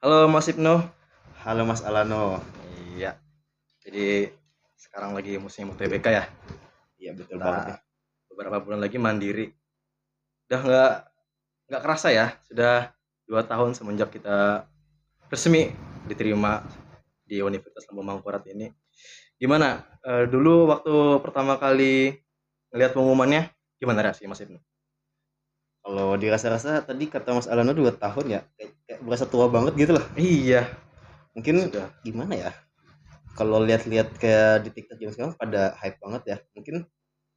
Halo Mas Ibnu. Halo Mas Alano. Iya, jadi sekarang lagi musim UTBK ya. Iya betul banget nih. Kita beberapa bulan lagi mandiri. Udah nggak kerasa ya, sudah 2 tahun semenjak kita resmi diterima di Universitas Lambung Mangkurat ini. Gimana? Dulu waktu pertama kali ngelihat pengumumannya, gimana reaksi Mas Ibnu? Kalau dirasa-rasa tadi kata Mas Alano 2 tahun ya, kayak berasa tua banget gitu loh. Iya, Mungkin sudah. gimana ya? Kalau lihat-lihat kayak di TikTok zaman sekarang pada hype banget ya. Mungkin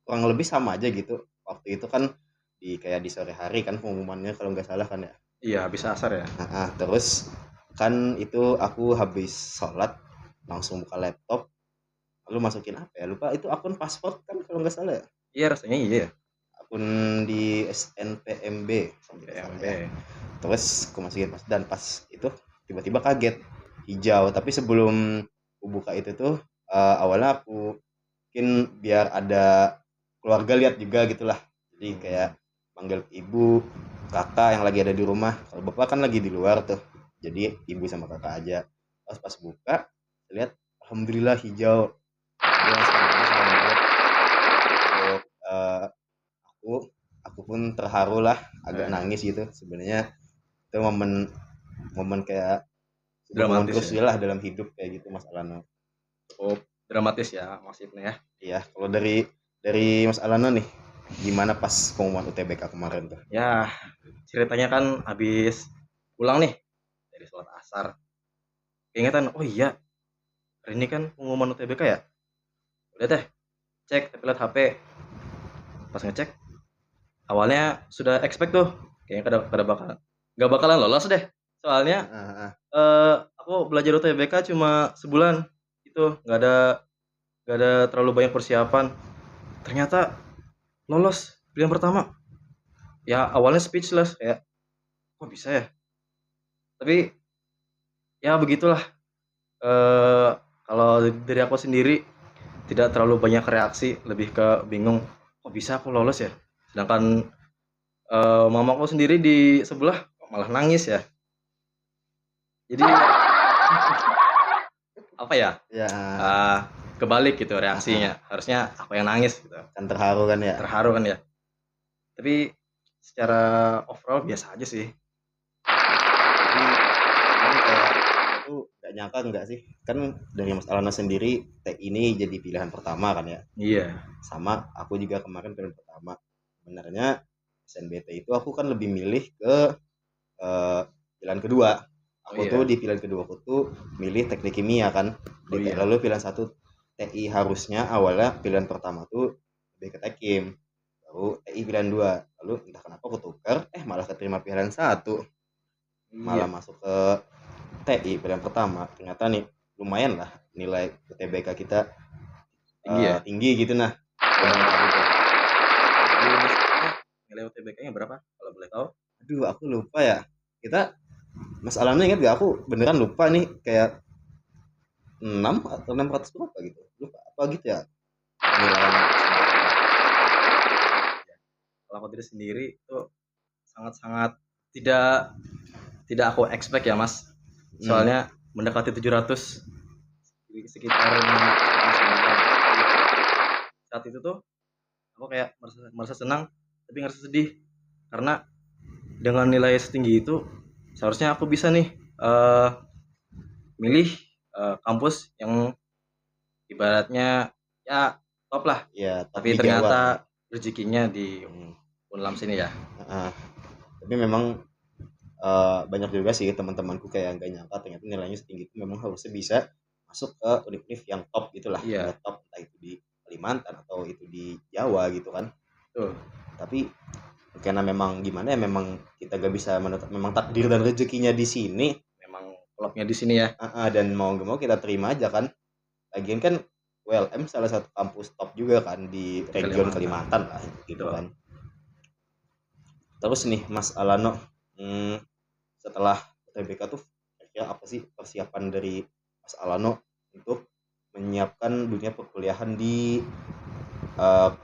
kurang lebih sama aja gitu. Waktu itu kan kayak di sore hari kan pengumumannya kalau nggak salah kan ya. Iya, bisa asar ya. Terus kan itu aku habis sholat langsung buka laptop lalu masukin apa ya lupa itu akun paspor kan kalau nggak salah ya, Iya, rasanya iya ya. akun di SNPMB kalau Sampai nggak salah MB. ya. Terus aku masukin dan pas itu tiba-tiba kaget hijau, tapi sebelum aku buka itu tuh awalnya aku mungkin biar ada keluarga lihat juga gitulah, jadi kayak panggil ibu kakak yang lagi ada di rumah, kalau bapak kan lagi di luar tuh, jadi ibu sama kakak aja. Pas buka lihat alhamdulillah hijau, dia langsung banget untuk aku aku pun terharu lah, agak Eh, nangis gitu sebenarnya. Itu momen momen kayak sebuah momen Dramatis ya. krusial lah dalam hidup kayak gitu Mas Alano. Cukup dramatis ya Mas Ibnu ya. Iya, kalau dari Mas Alano nih, gimana pas pengumuman UTBK kemarin tuh? Ya, ceritanya kan habis pulang nih dari sholat asar. Keingetan, oh iya, hari ini kan pengumuman UTBK ya. Udah deh, cek tapi lihat HP. Pas ngecek, awalnya sudah expect tuh, kayaknya kada bakalan, nggak bakalan lolos deh. Soalnya Heeh, heeh. aku belajar UTBK cuma sebulan, itu nggak ada terlalu banyak persiapan. Ternyata lolos pilihan pertama. Ya awalnya speechless kayak, kok bisa ya? Tapi ya begitulah. eh Kalau dari aku sendiri tidak terlalu banyak reaksi, lebih ke bingung, kok bisa aku lolos ya? Sedangkan mamaku sendiri di sebelah malah nangis ya. Jadi apa ya? Ya, eh, Kebalik gitu heeh, reaksinya. Harusnya aku yang nangis gitu. kan terharu kan ya. Terharu kan ya. Tapi secara overall biasa aja sih. Tapi cuman kayak aku nggak nyangka nggak sih, kan dari Mas Alana sendiri teh ini jadi pilihan pertama kan ya. Iya. Sama aku juga kemarin pilihan pertama. Sebenarnya SNBT itu aku kan lebih milih ke pilihan kedua. Oh Aku tuh iya. di pilihan kedua aku tuh milih teknik kimia kan. Oh iya. Lalu pilihan satu TI, harusnya awalnya pilihan pertama tuh lebih ke tekim. Lalu TI pilihan dua. Lalu entah kenapa aku tukar, malah keterima pilihan satu. Malah Iya. masuk ke TI pilihan pertama. Ternyata nih lumayan lah nilai UTBK kita Tinggi ya. tinggi gitu nah. Dibanding tadi tuh. Dulu masuknya nilai UTBK-nya berapa kalau boleh tahu? Aduh, aku lupa ya. Kita Mas Alamnya ingat gak? Aku beneran lupa nih, kayak 6 atau 600 berapa gitu. Lupa apa gitu ya penilaian SNBT-nya. Kalau aku diri sendiri itu sangat-sangat tidak tidak aku expect ya Mas. Hmm. Soalnya mendekati 700, sekitar 600,9. Jadi saat itu tuh aku kayak merasa senang tapi ngerasa sedih karena dengan nilai setinggi itu seharusnya aku bisa nih eh, milih kampus yang ibaratnya ya top lah. Ya, top Tapi di Jawa kan. ternyata rezekinya di Hmm. Unlam sini ya. Heeh. Tapi memang banyak juga sih teman-temanku kayak nggak nyangka ternyata nilainya setinggi itu, memang harusnya bisa masuk ke univ yang top gitulah, yang Iya, top entah itu di Kalimantan atau itu di Jawa gitu kan. tuh. Tapi karena memang gimana ya, memang kita gak bisa menetap, memang takdir dan rezekinya di sini. Memang klubnya di sini ya. Dan mau gak mau kita terima aja kan. Lagian kan ULM salah satu kampus top juga kan di Di region Kalimantan. Kalimantan lah gitu Tuh. kan. Terus nih Mas Alano, setelah UTBK tuh kira apa sih persiapan dari Mas Alano untuk menyiapkan dunia perkuliahan di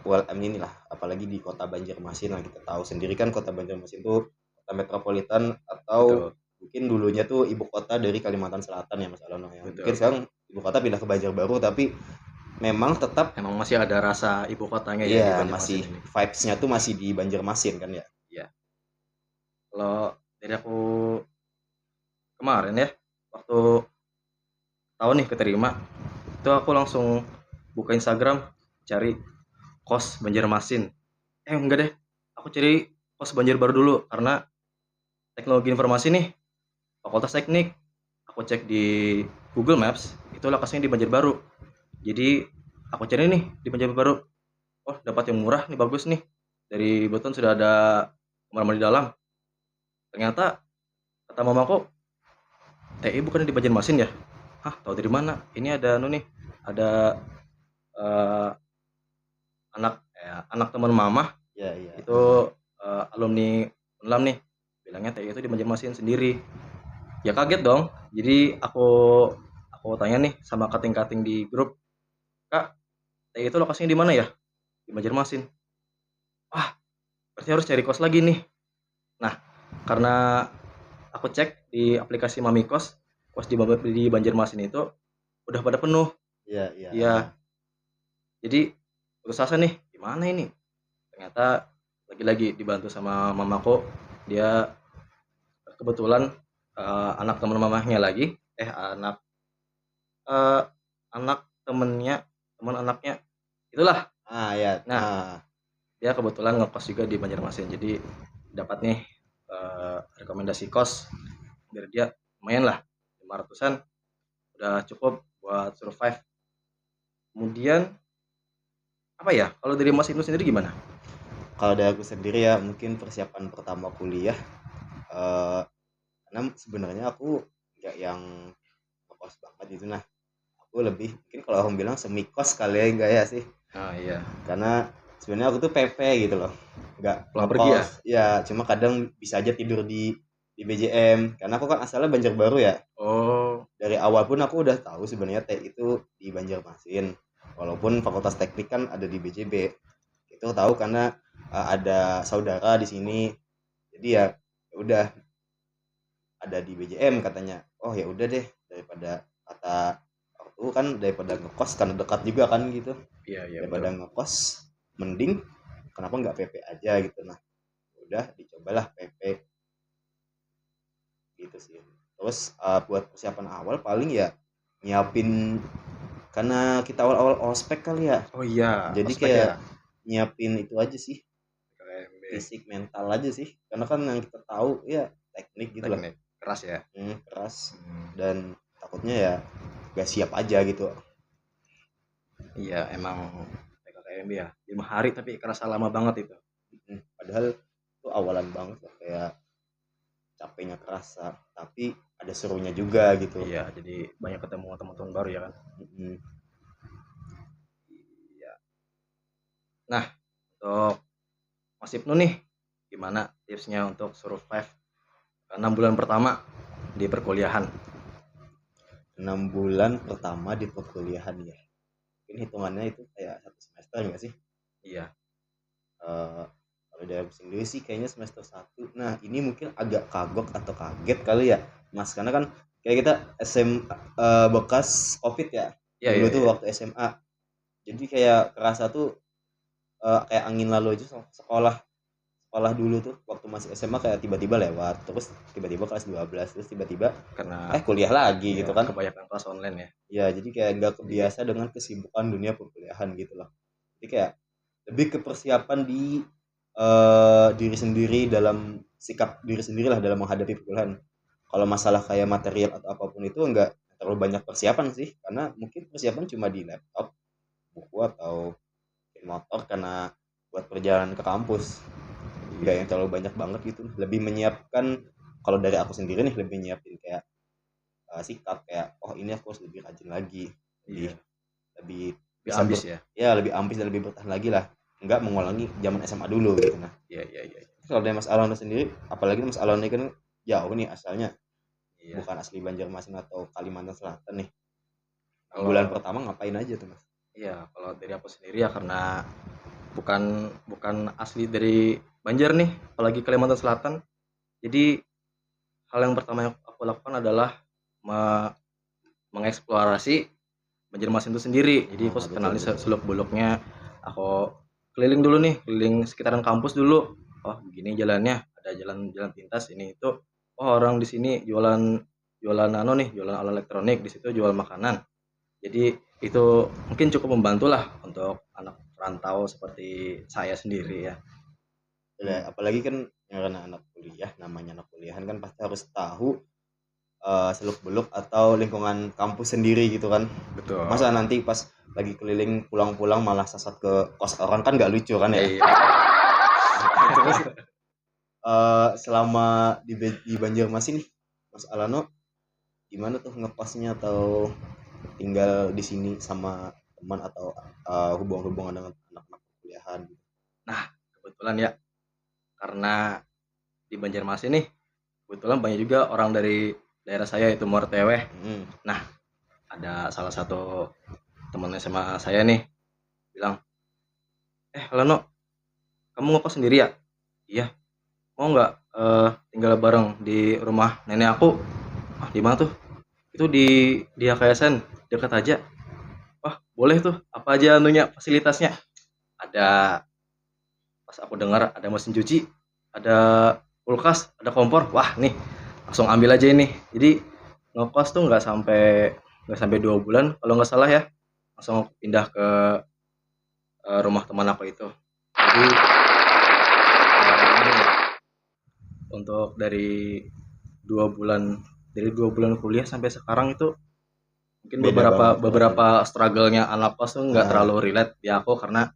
ULM ini lah, apalagi di kota Banjarmasin lah. Kita tahu sendiri kan kota Banjarmasin itu kota metropolitan atau Betul. mungkin dulunya tuh ibu kota dari Kalimantan Selatan ya Mas Alano ya. Betul. Mungkin sekarang ibu kota pindah ke Banjarbaru, tapi memang tetap Emang masih ada rasa ibu kotanya ya di iya Banjarmasin masih ini. vibes-nya tuh masih di Banjarmasin kan ya. Iya. Kalau dari aku kemarin ya, waktu tahu nih keterima, itu aku langsung buka Instagram cari kos Banjarmasin. Enggak deh, aku cari kos Banjarbaru dulu karena teknologi informasi nih, Fakultas Teknik. Aku cek di Google Maps, itu lokasinya di Banjarbaru. Jadi aku cari nih di Banjarbaru. Oh, dapat yang murah nih, bagus nih. Dari Beton sudah ada kamar mandi dalam. Ternyata kata mamaku, TI bukan di Banjarmasin ya? Hah, tahu dari mana? Ini ada nih, ada eh, anak teman mama Iya, iya. itu alumni Unlam nih. Bilangnya TI itu di Banjarmasin sendiri. Ya kaget dong. Jadi aku tanya nih sama kating-kating di grup, "Kak, TI itu lokasinya di mana ya?" Di Banjarmasin. Wah, berarti harus cari kos lagi nih. Nah, karena aku cek di aplikasi Mamikos, kos di Banjarmasin itu udah pada penuh. Iya, iya. Iya, jadi putus asa nih, gimana ini? Ternyata lagi-lagi dibantu sama mamaku, dia kebetulan anak teman mamahnya lagi, anak eh, anak temennya, teman anaknya, itulah. Ah, ya. Nah, Ah, dia kebetulan ngekos juga di Banjarmasin, jadi dapat nih rekomendasi kos dari dia, lumayan lah, 500-an udah cukup buat survive. Kemudian apa ya? Kalau dari Mas Ibnu sendiri gimana? kalau dari aku sendiri ya mungkin persiapan pertama kuliah eh karena sebenarnya aku nggak yang ngekos banget gitu nah. Aku lebih mungkin kalau orang bilang semi kos kali ya enggak ya sih. Ah iya, Karena sebenarnya aku tuh PP gitu loh. Nggak pulang pergi ya? ngekos. Ya, cuma kadang bisa aja tidur di BJM karena aku kan asalnya Banjarbaru ya. Oh, Dari awal pun aku udah tahu sebenarnya T itu di Banjarmasin. Walaupun Fakultas Teknik kan ada di BJB. Itu tahu karena ada saudara di sini. Jadi ya ya udah ada di BJM katanya. Oh ya udah deh daripada kata waktu kan daripada ngekos karena dekat juga kan gitu. iya iya betul. Daripada ngekos mending kenapa nggak PP aja gitu. Nah, udah dicobalah PP gitu sih. Terus buat persiapan awal paling ya nyiapin karena kita awal-awal ospek kali ya. Oh iya, Jadi ospek ya. kayak nyiapin itu aja sih, KMB, fisik mental aja sih. Karena kan yang kita tahu ya teknik gitu lah. teknik keras ya. Keras Hmm, dan takutnya ya gak siap aja gitu. iya emang KMB ya. 5 hari tapi kerasa lama banget itu. Padahal itu awalan banget lah, kayak capeknya kerasa, tapi ada serunya juga gitu. Iya, jadi banyak ketemu teman-teman baru ya kan. Mm-mm. Iya. Nah, untuk Mas Ibnu nih, gimana tipsnya untuk survive 6 bulan pertama di perkuliahan? 6 bulan pertama di perkuliahan ya. Mungkin hitungannya itu kayak 1 semester nggak sih? Iya, Eh, kalau dari aku sendiri sih kayaknya semester 1. Nah, ini mungkin agak kagok atau kaget kali ya, Mas, karena kan kayak kita bekas COVID ya. iya, Dulu iya, tuh iya. waktu SMA. Jadi kayak kerasa tuh kayak angin lalu aja sekolah sekolah dulu tuh waktu masih SMA kayak tiba-tiba lewat, terus tiba-tiba kelas 12, terus tiba-tiba Karena kuliah lagi ya gitu kan. kebanyakan kelas online ya. Ya, jadi kayak nggak Jadi kebiasa dengan kesibukan dunia perkuliahan gitu loh. Jadi kayak lebih ke persiapan di diri sendiri dalam sikap diri sendiri lah dalam menghadapi perkuliahan. Kalau masalah kayak material atau apapun itu enggak terlalu banyak persiapan sih, karena mungkin persiapan cuma di laptop, buku atau motor karena buat perjalanan ke kampus. Enggak yang terlalu banyak banget gitu. Lebih menyiapkan kalau dari aku sendiri nih lebih nyiapin kayak sikap kayak oh ini aku harus lebih rajin lagi, lebih iya, lebih lebih bisa ambis ya. ya lebih ambis dan lebih bertahan lagi lah, nggak mengulangi zaman SMA dulu gitu. Nah, Iya, iya, iya. kalau dari Mas Alona sendiri, apalagi Mas Alona ini kan jauh nih asalnya, Iya. bukan asli Banjarmasin atau Kalimantan Selatan nih. Bulan Kalau pertama ngapain aja tuh Mas? iya, kalau dari aku sendiri ya karena bukan bukan asli dari Banjar nih, apalagi Kalimantan Selatan. Jadi hal yang pertama yang aku lakukan adalah me mengeksplorasi Banjarmasin itu sendiri. Jadi aku Betul kenalin betul. seluk-beluknya. Aku keliling dulu nih, keliling sekitaran kampus dulu. Oh, begini jalannya, ada jalan-jalan pintas ini itu. Oh, orang di sini jualan jualan nih, jualan alat elektronik, di situ jual makanan. Jadi itu mungkin cukup membantulah untuk anak perantau seperti saya sendiri ya. Hmm, Apalagi kan yang karena anak kuliah, namanya anak kuliahan kan pasti harus tahu seluk beluk atau lingkungan kampus sendiri gitu kan. betul. Masa nanti pas lagi keliling pulang-pulang malah sasat ke kos orang, kan nggak lucu kan ya. Iya. Terus selama di Banjarmasin nih, Mas Alano gimana tuh ngekosnya atau tinggal di sini sama teman atau hubungan-hubungan dengan anak-anak kuliahan gitu. Nah, kebetulan ya karena di Banjarmasin nih kebetulan banyak juga orang dari daerah saya itu Morteweh. Nah, ada salah satu teman SMA saya nih bilang, Leno, kamu ngekos sendiri ya? Iya. Mau nggak tinggal bareng di rumah nenek aku? Ah, di mana tuh? Itu di HKSN, dekat aja. Wah, boleh tuh. Apa aja anunya, fasilitasnya? Ada, pas aku dengar ada mesin cuci, ada kulkas, ada kompor. Wah, nih langsung ambil aja ini. Jadi ngekos tuh nggak sampai 2 bulan kalau nggak salah ya. Langsung pindah ke rumah teman aku itu. Jadi ini untuk dari 2 bulan kuliah sampai sekarang itu mungkin Beda banget rasanya. beberapa struggle-nya anak kos tuh nggak Ah, terlalu relate di aku karena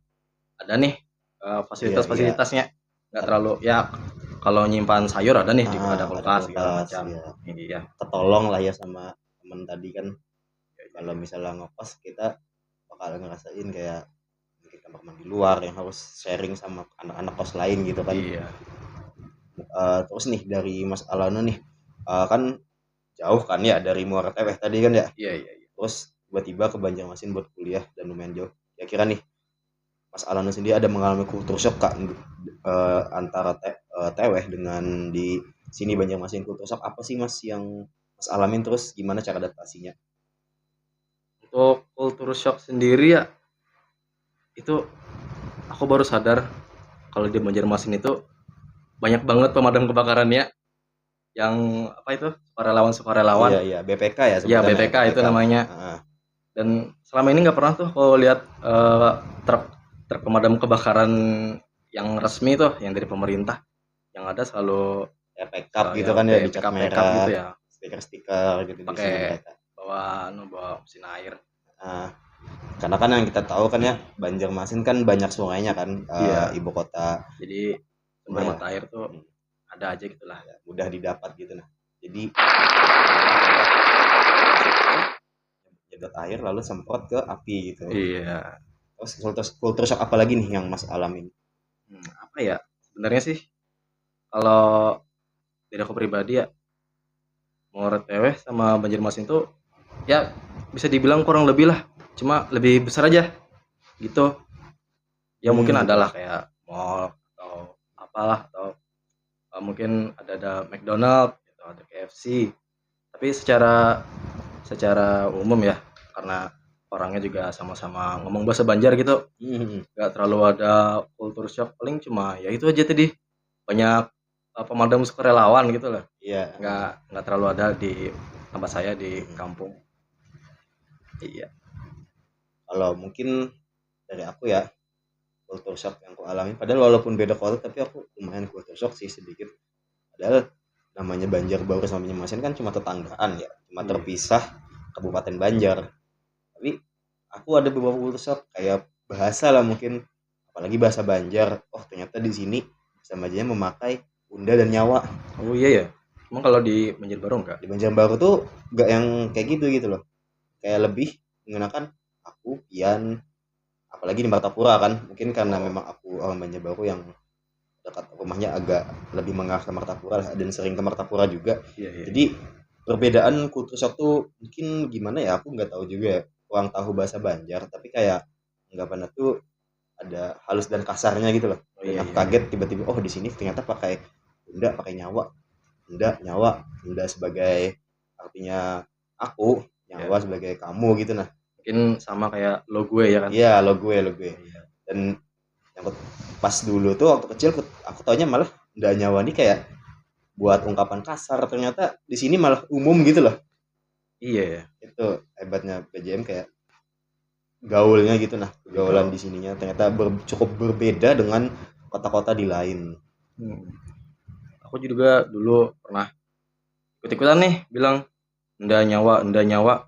ada nih iya iya. fasilitas-fasilitasnya nggak terlalu ya. Kalau nyimpan sayur ada nih, ada Ada kulkas segala kulkas macam. ya. Iya. Ketolong lah ya sama temen tadi kan. Kalau misalnya ngekos kita bakal ngerasain kayak mungkin kamar mandi luar yang harus sharing sama anak-anak kos lain gitu kan. Iya. Terus nih dari Mas Alano nih, kan jauh kan ya dari Muara Teweh tadi kan ya. Iya, iya, iya. Terus tiba-tiba ke Banjarmasin buat kuliah dan lumayan jauh. Kira-kira nih Mas Alano sendiri ada mengalami culture shock kak, antara Teweh dengan di sini Banjarmasin? Culture shock apa sih Mas yang Mas alamin, terus gimana cara adaptasinya? Untuk culture shock sendiri ya, itu aku baru sadar kalau di Banjarmasin itu banyak banget pemadam kebakarannya yang apa itu Iya sukarelawan. iya, BPK ya Ya, sebutannya ya, BPK itu BPK. namanya. Heeh. Dan selama ini nggak pernah tuh kalau lihat truk truk pemadam kebakaran yang resmi tuh, yang dari pemerintah. Yang ada selalu Ya backup gitu ya kan ya, dicat backup backup merah, gitu ya, stiker-stiker gitu di sini pakai mereka. bawa mesin air. Nah, karena kan yang kita tahu kan ya Banjarmasin kan banyak sungainya kan, Iya, ibu kota, jadi sumber lumayan mata air tuh hmm, ada aja gitulah. ya, mudah didapat gitu. Nah, jadi nyedot air lalu semprot ke api gitu. Iya. Terus kultur shock apa lagi nih yang Mas alamin? Apa ya? Sebenarnya sih kalau dari aku pribadi ya, Muara Teweh sama Banjarmasin itu ya bisa dibilang kurang lebih lah, cuma lebih besar aja gitu. Ya mungkin Gitu. adalah kayak mall atau apalah, atau mungkin ada McDonald gitu, ada KFC. Tapi secara secara umum ya, karena orangnya juga sama-sama ngomong bahasa Banjar gitu, Hmm, nggak terlalu ada culture shock. Paling cuma ya itu aja tadi, banyak pemadam sukarelawan gitu lah. iya. Nggak terlalu ada di tempat saya di Hmm. kampung. Iya. Kalau mungkin dari aku ya, culture shock yang aku alami, padahal walaupun beda kota tapi aku lumayan culture shock sih sedikit. Padahal namanya Banjarbaru sama Banjarmasin kan cuma tetanggaan ya, cuma Iya. terpisah Kabupaten Banjar. Tapi aku ada beberapa culture shock kayak bahasa lah mungkin, apalagi bahasa Banjar. Oh ternyata di sini sama aja memakai unda dan nyawa. Oh iya ya. Emang kalau di Banjarbaru enggak? Di Banjarbaru tuh gak yang kayak gitu gitu loh, kayak lebih menggunakan aku, pian, apalagi di Martapura kan, mungkin karena Oh memang aku orang Banjarbaru yang dekat rumahnya agak lebih mengarah ke Martapura dan sering ke Martapura juga. iya, iya, iya. Jadi perbedaan kultur shock tuh mungkin gimana ya, aku nggak tahu juga ya, kurang tahu bahasa Banjar tapi kayak anggapannya tuh ada halus dan kasarnya gitu loh, Oh dan iya, aku iya, iya. kaget tiba-tiba oh di sini ternyata pakai bunda, pakai nyawa. enda nyawa, enda sebagai artinya aku, nyawa Ya, sebagai kamu gitu nah. mungkin sama kayak lo gue ya kan. Iya, lo gue. Iya. Dan yang pas dulu tuh waktu kecil aku taunya malah enda nyawa nih kayak buat ungkapan kasar, ternyata di sini malah umum gitu loh. Iya ya. Itu hebatnya PJM, kayak gaulnya gitu nah, Lebih gaulan gaul. di sininya ternyata cukup berbeda dengan kota-kota di lain. Hmm. Aku juga dulu pernah ikut-ikutan nih bilang enda nyawa.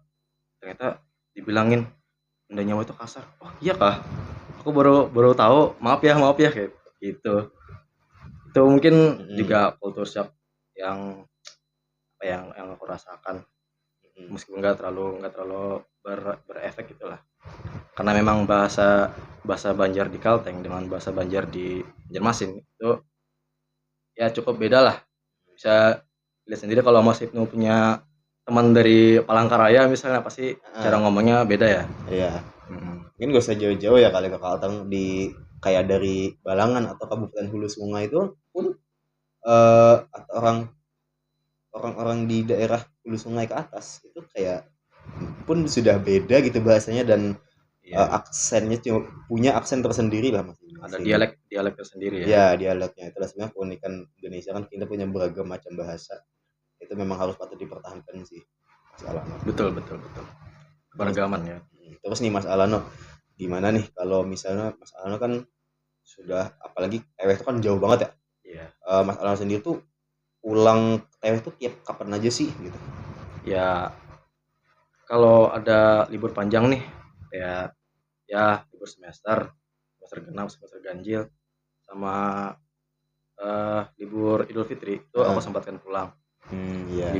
Ternyata dibilangin enda nyawa itu kasar. Oh iya kah? Aku baru baru tahu. Maaf ya kayak gitu. Itu mungkin Mm-mm. juga culture shock yang yang aku rasakan. Mm-mm. Meskipun nggak terlalu berefek gitulah. Karena memang bahasa bahasa Banjar di Kalteng dengan bahasa Banjar di Banjarmasin itu ya cukup beda lah. Bisa lihat sendiri kalau Mas Ibnu punya teman dari Palangkaraya misalnya pasti cara Ah, ngomongnya beda ya. iya. Mm-mm. Mungkin gak usah jauh-jauh ya kali ke Kalteng, di kayak dari Balangan atau Kabupaten Hulu Sungai itu pun atau orang-orang di daerah Hulu Sungai ke atas itu kayak pun sudah beda gitu bahasanya, dan Iya, aksennya punya aksen tersendiri lah ada masing-masing. dialek tersendiri ya. Ya, dialeknya itulah sebenarnya keunikan Indonesia, kan kita punya beragam macam bahasa. Itu memang harus patut dipertahankan sih, Mas Alano. Betul betul betul. Terus, Keberagaman ya. terus nih Mas Alano, gimana nih kalau misalnya Mas Alano kan sudah, apalagi TW itu kan jauh banget ya. Iya. Mas Alano sendiri tuh pulang TW tuh tiap kapan aja sih gitu? Ya kalau ada libur panjang nih kayak ya libur semester, semester genap, semester ganjil sama libur Idul Fitri itu aku Heeh. sempatkan pulang. Iya, Jadi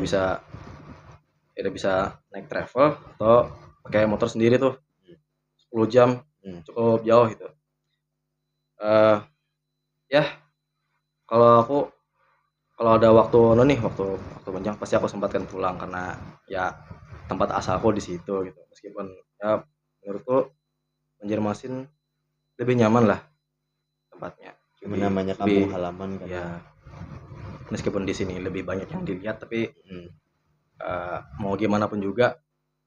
iya. bisa naik travel atau pakai motor sendiri tuh Hmm, 10 jam hmm, cukup jauh gitu. Eh ya kalau aku kalau ada waktu nih waktu waktu panjang pasti aku sempatkan pulang karena ya tempat asalku di situ gitu. Meskipun ya menurutku Banjarmasin lebih nyaman lah tempatnya. cuma Lebih namanya kampung lebih halaman kan ya. ya meskipun di sini lebih banyak yang dilihat tapi Hmm. mau gimana pun juga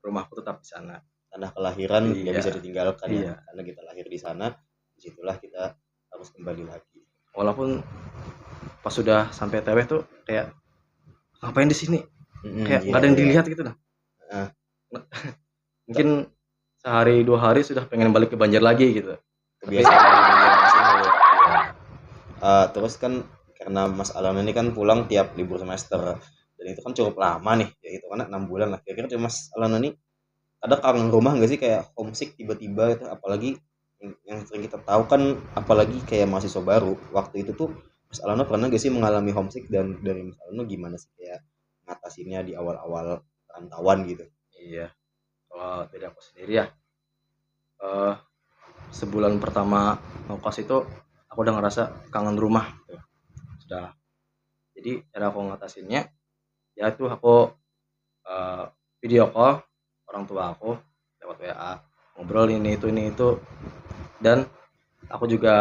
rumahku tetap di sana. Tanah kelahiran nggak Iya, bisa ditinggalkan ya, iya. karena kita lahir di sana, disitulah kita harus kembali lagi. Walaupun pas sudah sampai TW tuh kayak ngapain di sini? Kayak nggak Iya, ada yang iya. dilihat gitu nah. Heeh. Mungkin sehari 2 hari sudah pengen balik ke Banjar lagi gitu. Tapi Kebiasaan dari Banjarmasin dulu. iya, Terus kan karena Mas Alana ini kan pulang tiap libur semester, dan itu kan cukup lama nih, ya itu kan 6 bulan lah. Kira-kira tuh Mas Alana ini ada kangen rumah nggak sih, kayak homesick tiba-tiba itu, apalagi yang sering kita tahu kan, apalagi kayak mahasiswa baru waktu itu tuh, Mas Alana pernah nggak sih mengalami homesick, dan dari Mas Alana gimana sih kayak ngatasinnya di awal-awal rantauan gitu? iya. Kalau dari aku sendiri ya, eh, sebulan pertama ngekos itu aku udah ngerasa kangen rumah. Gitu. Sudah. Jadi cara aku ngatasinnya, ya itu aku eh, video call orang tua aku lewat WA, ngobrol ini itu, dan aku juga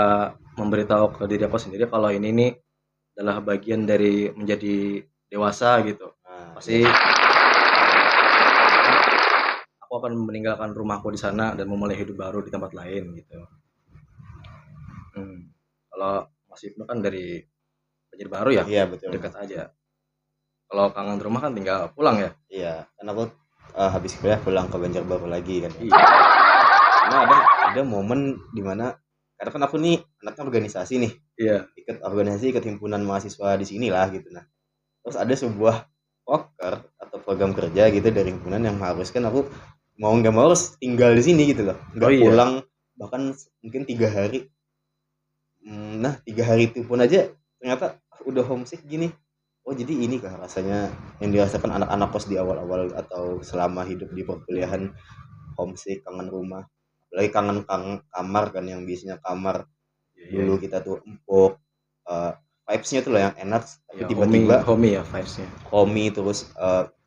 memberitahu ke diri aku sendiri kalau ini nih adalah bagian dari menjadi dewasa gitu. Nah, iya. Pasti aku akan meninggalkan rumahku di sana dan memulai hidup baru di tempat lain gitu. Kalau Mas Ibnu kan dari Banjarbaru ya, Iya betul dekat Mas. aja. Kalau kangen rumah kan tinggal pulang ya. Iya, kan aku habis kuliah pulang ke Banjarbaru lagi kan ya. Iya, Karena ada momen dimana, karena kan aku nih anaknya organisasi nih, iya, ikut organisasi, ikut himpunan mahasiswa di sini lah gitu. Nah, terus ada sebuah poker atau program kerja gitu dari himpunan yang mengharuskan aku mau nggak mau harus tinggal di sini gitu loh, oh nggak iya, pulang bahkan mungkin 3 hari. Nah 3 hari itu pun aja ternyata udah homesick gini. Oh jadi ini kah rasanya yang dirasakan anak-anak kos di awal-awal atau selama hidup di perkuliahan, homesick, kangen rumah, apalagi kangen kamar kan, yang biasanya kamar iya, iya, dulu iya. kita tuh empuk, uh, vibes-nya tuh loh yang enak, tapi Ya, tiba-tiba homey ya vibes-nya. homey terus,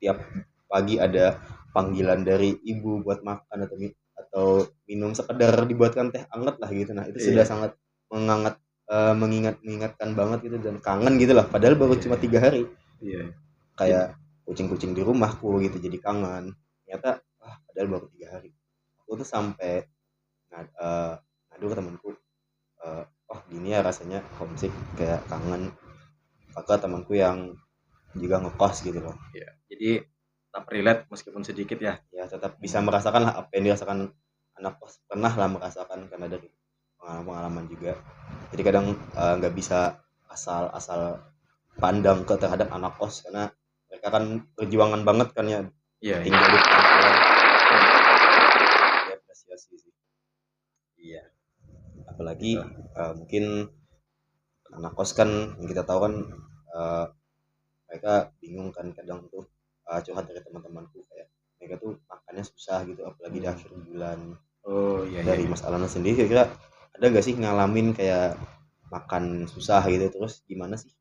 tiap pagi ada panggilan dari ibu buat makan atau minum, sekedar dibuatkan teh anget lah gitu. Nah itu sudah Iya, sangat mengingatkan banget gitu, dan kangen gitu lah, padahal baru iya, cuma iya. 3 hari. Iya. Kayak kucing-kucing di rumahku gitu jadi kangen. Ternyata padahal baru 3 hari. Aku tuh sampai ngadu ke temanku, oh gini ya rasanya homesick, kayak kangen kakak temanku yang juga ngekos gitu loh. Iya. Jadi tetap relate meskipun sedikit ya. Ya tetap bisa merasakan lah apa yang dirasakan anak kos, pernah lah merasakan karena dari pengalaman juga. Jadi kadang nggak bisa asal pandang ke terhadap anak kos karena mereka kan perjuangan banget kan ya, Iya, iya. tinggal di perantauan. Ya apresiasi sih. Iya. Apalagi Gitu. mungkin anak kos kan yang kita tahu kan, eh, mereka bingung kan kadang tuh, curhat dari teman-temanku kayak mereka tuh makannya susah gitu apalagi di akhir bulan. Oh, iya, iya, Dari iya. Mas Alana sendiri kira-kira ada nggak sih ngalamin kayak makan susah gitu, terus gimana sih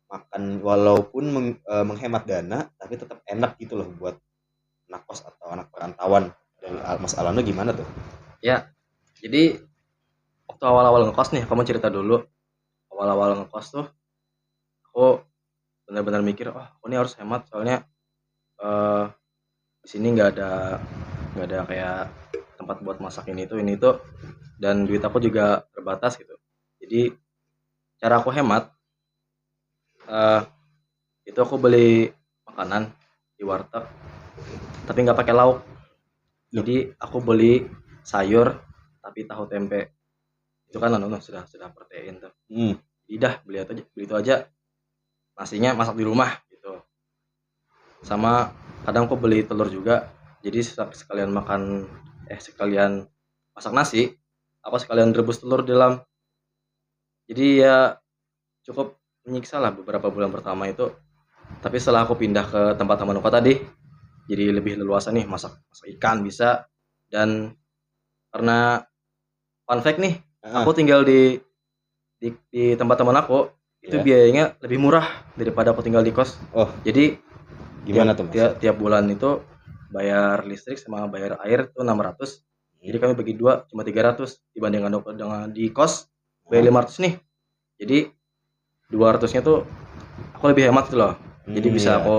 makan walaupun menghemat dana tapi tetap enak gitu loh buat anak kos atau anak perantauan. Dari Mas Alana gimana tuh? Ya, jadi waktu awal-awal ngekos nih, kamu cerita dulu. Awal-awal ngekos tuh aku benar-benar mikir, oh aku ini harus hemat soalnya eh di sini nggak ada kayak tempat buat masak ini tuh dan duit aku juga terbatas gitu. Jadi cara aku hemat eh itu aku beli makanan di warteg tapi nggak pakai lauk. Loh. Jadi aku beli sayur tapi tahu tempe. Itu kan anu sudah protein tuh. Hmm. Jadi dah beli itu aja. Nasinya masak di rumah gitu. Sama kadang aku beli telur juga. Jadi sekalian masak nasi, aku sekalian rebus telur di dalam. Jadi ya cukup menyiksa lah beberapa bulan pertama itu. Tapi setelah aku pindah ke tempat temanku tadi, jadi lebih leluasa nih masak ikan bisa. Dan karena fun fact nih, aku Ah, tinggal di tempat teman aku itu ya. biayanya lebih murah daripada aku tinggal di kos. Oh, Jadi gimana tuh Mas? tiap bulan itu bayar listrik sama bayar air itu 600. Jadi Hmm. kami bagi dua cuma 300 dibandingkan dengan di kos bayar Hah? 500 nih. Jadi 200-nya tuh aku lebih hemat tuh loh. Jadi bisa Iya. aku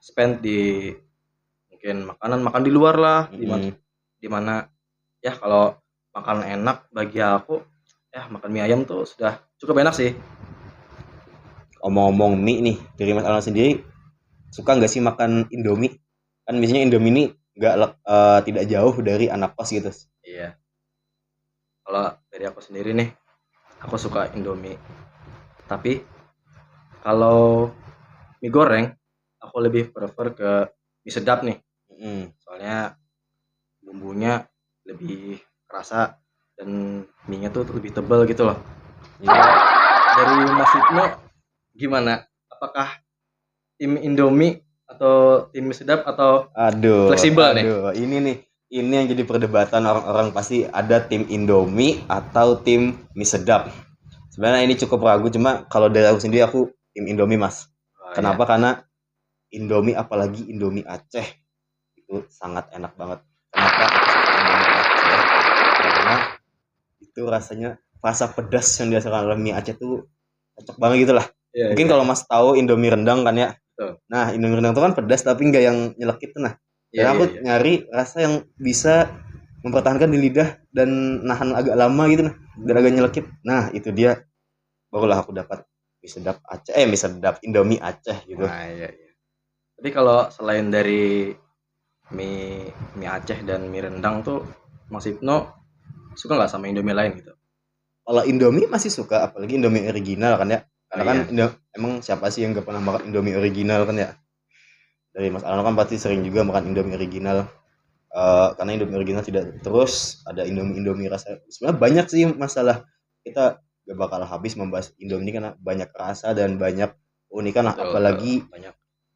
spend di mungkin makan di luar lah, Mm-mm. di mana ya kalau makan enak bagi aku ya makan mie ayam tuh sudah cukup enak sih. Omong-omong mie nih, dari Mas Alana sendiri suka nggak sih makan Indomie? Kan biasanya Indomie ini tidak jauh dari anak kos gitu. Iya. Kalau dari aku sendiri nih, aku suka Indomie. Tapi kalau mie goreng, aku lebih prefer ke mie sedap nih. Mm-mm. Soalnya bumbunya lebih kerasa dan mie-nya tuh lebih tebal gitu loh. Iya. Dari Mas Ibnu gimana? Apakah tim Indomie atau tim mie sedap atau Aduh, fleksibel nih? aduh, ini yang jadi perdebatan orang-orang, pasti ada tim Indomie atau tim mie sedap. Sebenarnya ini cukup ragu, cuma kalau dari aku sendiri aku tim Indomie Mas. Oh ya, Kenapa? Karena Indomie, apalagi Indomie Aceh, itu sangat enak banget. Kenapa aku suka Indomie Aceh? Karena itu rasanya, rasa pedas yang dirasakan oleh mie Aceh tuh cocok banget gitu lah. iya, Mungkin iya, kalau iya. Mas tahu Indomie rendang kan ya. Betul. Nah, Indomie rendang itu kan pedas tapi nggak yang nyelekit tuh. Nah, Iya, dan iya, aku iya. nyari rasa yang bisa mempertahankan di lidah dan nahan agak lama gitu, nah, biar agak nyelekit. Nah, itu dia, barulah aku dapat mie sedap Aceh, mie sedap Indomie Aceh gitu. Nah, iya, iya. Tapi kalau selain dari mie Aceh dan mie rendang tuh Mas Ibnu suka nggak sama Indomie lain gitu? Kalau Indomie masih suka, apalagi Indomie original kan ya. Oh Karena kan iya, emang siapa sih yang gak pernah makan Indomie original kan ya. Dari Mas Alano kan pasti sering juga makan Indomie original. Karena Indomie original tidak terus ada Indomie rasa. Sebenarnya banyak sih masalah, kita gak bakal habis membahas Indomie ini karena banyak rasa dan banyak keunikan lah. betul, betul. Apalagi Banyak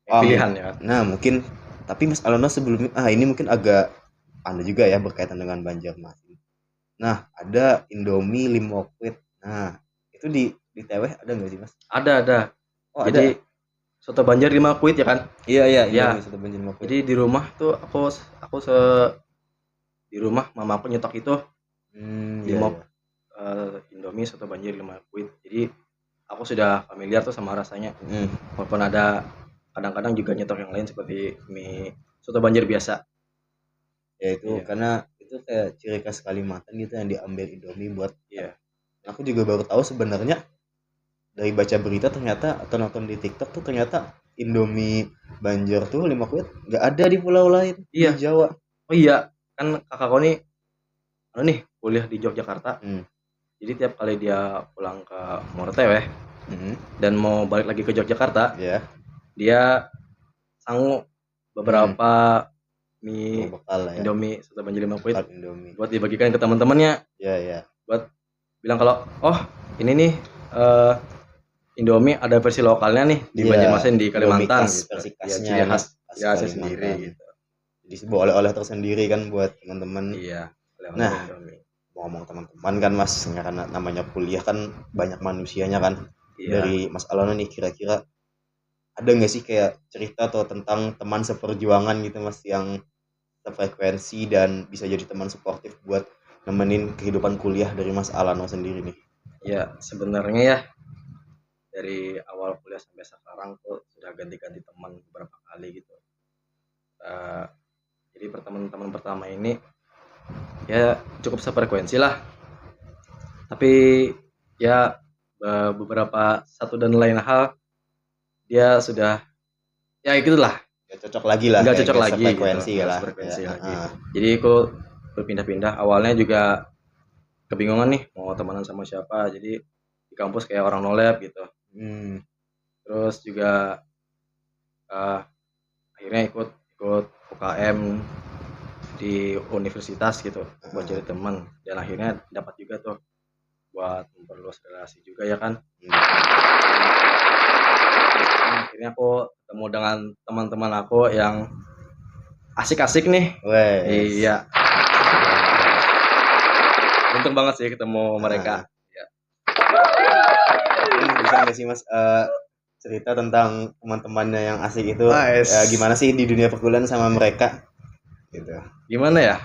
um, pilihan ya. nah mungkin, tapi Mas Alona sebelumnya, ini mungkin agak anda juga ya berkaitan dengan Banjarmasin. Nah, ada Indomie Limo Quid. Nah, itu di TW ada nggak sih Mas? Ada. Oh Jadi ada. soto Banjar 5 kuit ya kan? Iya iya, Indomie Ya. satu Banjar Limo Quid. Jadi di rumah tuh aku di rumah mama aku nyetok itu Iya 5 iya. Indomie soto Banjar 5 kuit. Jadi aku sudah familiar tuh sama rasanya. Walaupun ada kadang-kadang juga nyetok yang lain seperti mie soto banjir biasa. Ya itu Iya. karena itu kayak ciri khas Kalimantan gitu yang diambil Indomie buat. Iya. Aku juga baru tahu sebenarnya dari baca berita ternyata atau nonton di TikTok tuh ternyata Indomie Banjar tuh 5 kulit nggak ada di pulau lain di Iya. Jawa. Oh iya, kan kakakku nih kuliah di Yogyakarta. Jadi tiap kali dia pulang ke Moroteweh dan mau balik lagi ke Yogyakarta, Ya, dia sanggup beberapa mie bekal lah ya. Indomie soto banjir 5 kulit Bekal Indomie. buat dibagikan ke teman-temannya. Ya. Buat bilang kalau ini nih Indomie ada versi lokalnya nih di Banjarmasin di Kalimantan gitu. Versi Ya, khasnya ciri khas Kalimantan. sendiri gitu. Jadi sebuah oleh-oleh tersendiri kan buat teman-teman. Iya, Nah, Indomie. ngomong teman-teman kan Mas, karena namanya kuliah kan banyak manusianya kan. Iya. Dari Mas Alona nih kira-kira ada nggak sih kayak cerita atau tentang teman seperjuangan gitu Mas yang sefrekuensi dan bisa jadi teman suportif buat nemenin kehidupan kuliah dari Mas Alano sendiri nih? Ya, sebenarnya ya dari awal kuliah sampai sekarang tuh sudah ganti-ganti teman beberapa kali gitu. Jadi teman pertama ini ya cukup sefrekuensi lah. Tapi ya beberapa satu dan lain hal dia sudah ya gitulah. Gak cocok lagi lah. Nggak cocok lagi sefrekuensi gitu. lah. Sefrekuensi lagi. Jadi aku berpindah-pindah. Awalnya juga kebingungan nih mau temenan sama siapa. Jadi di kampus kayak orang no lab gitu. Terus juga akhirnya ikut UKM di universitas gitu buat cari teman, dan akhirnya dapat juga tuh buat memperluas relasi juga ya kan. Akhirnya aku ketemu dengan teman-teman aku yang asik-asik nih. Iya, untung banget sih ketemu mereka. Ya. Bisa nggak sih Mas cerita tentang teman-temannya yang asik itu? Gimana sih di dunia perkuliahan sama mereka? Gitu. Gimana ya?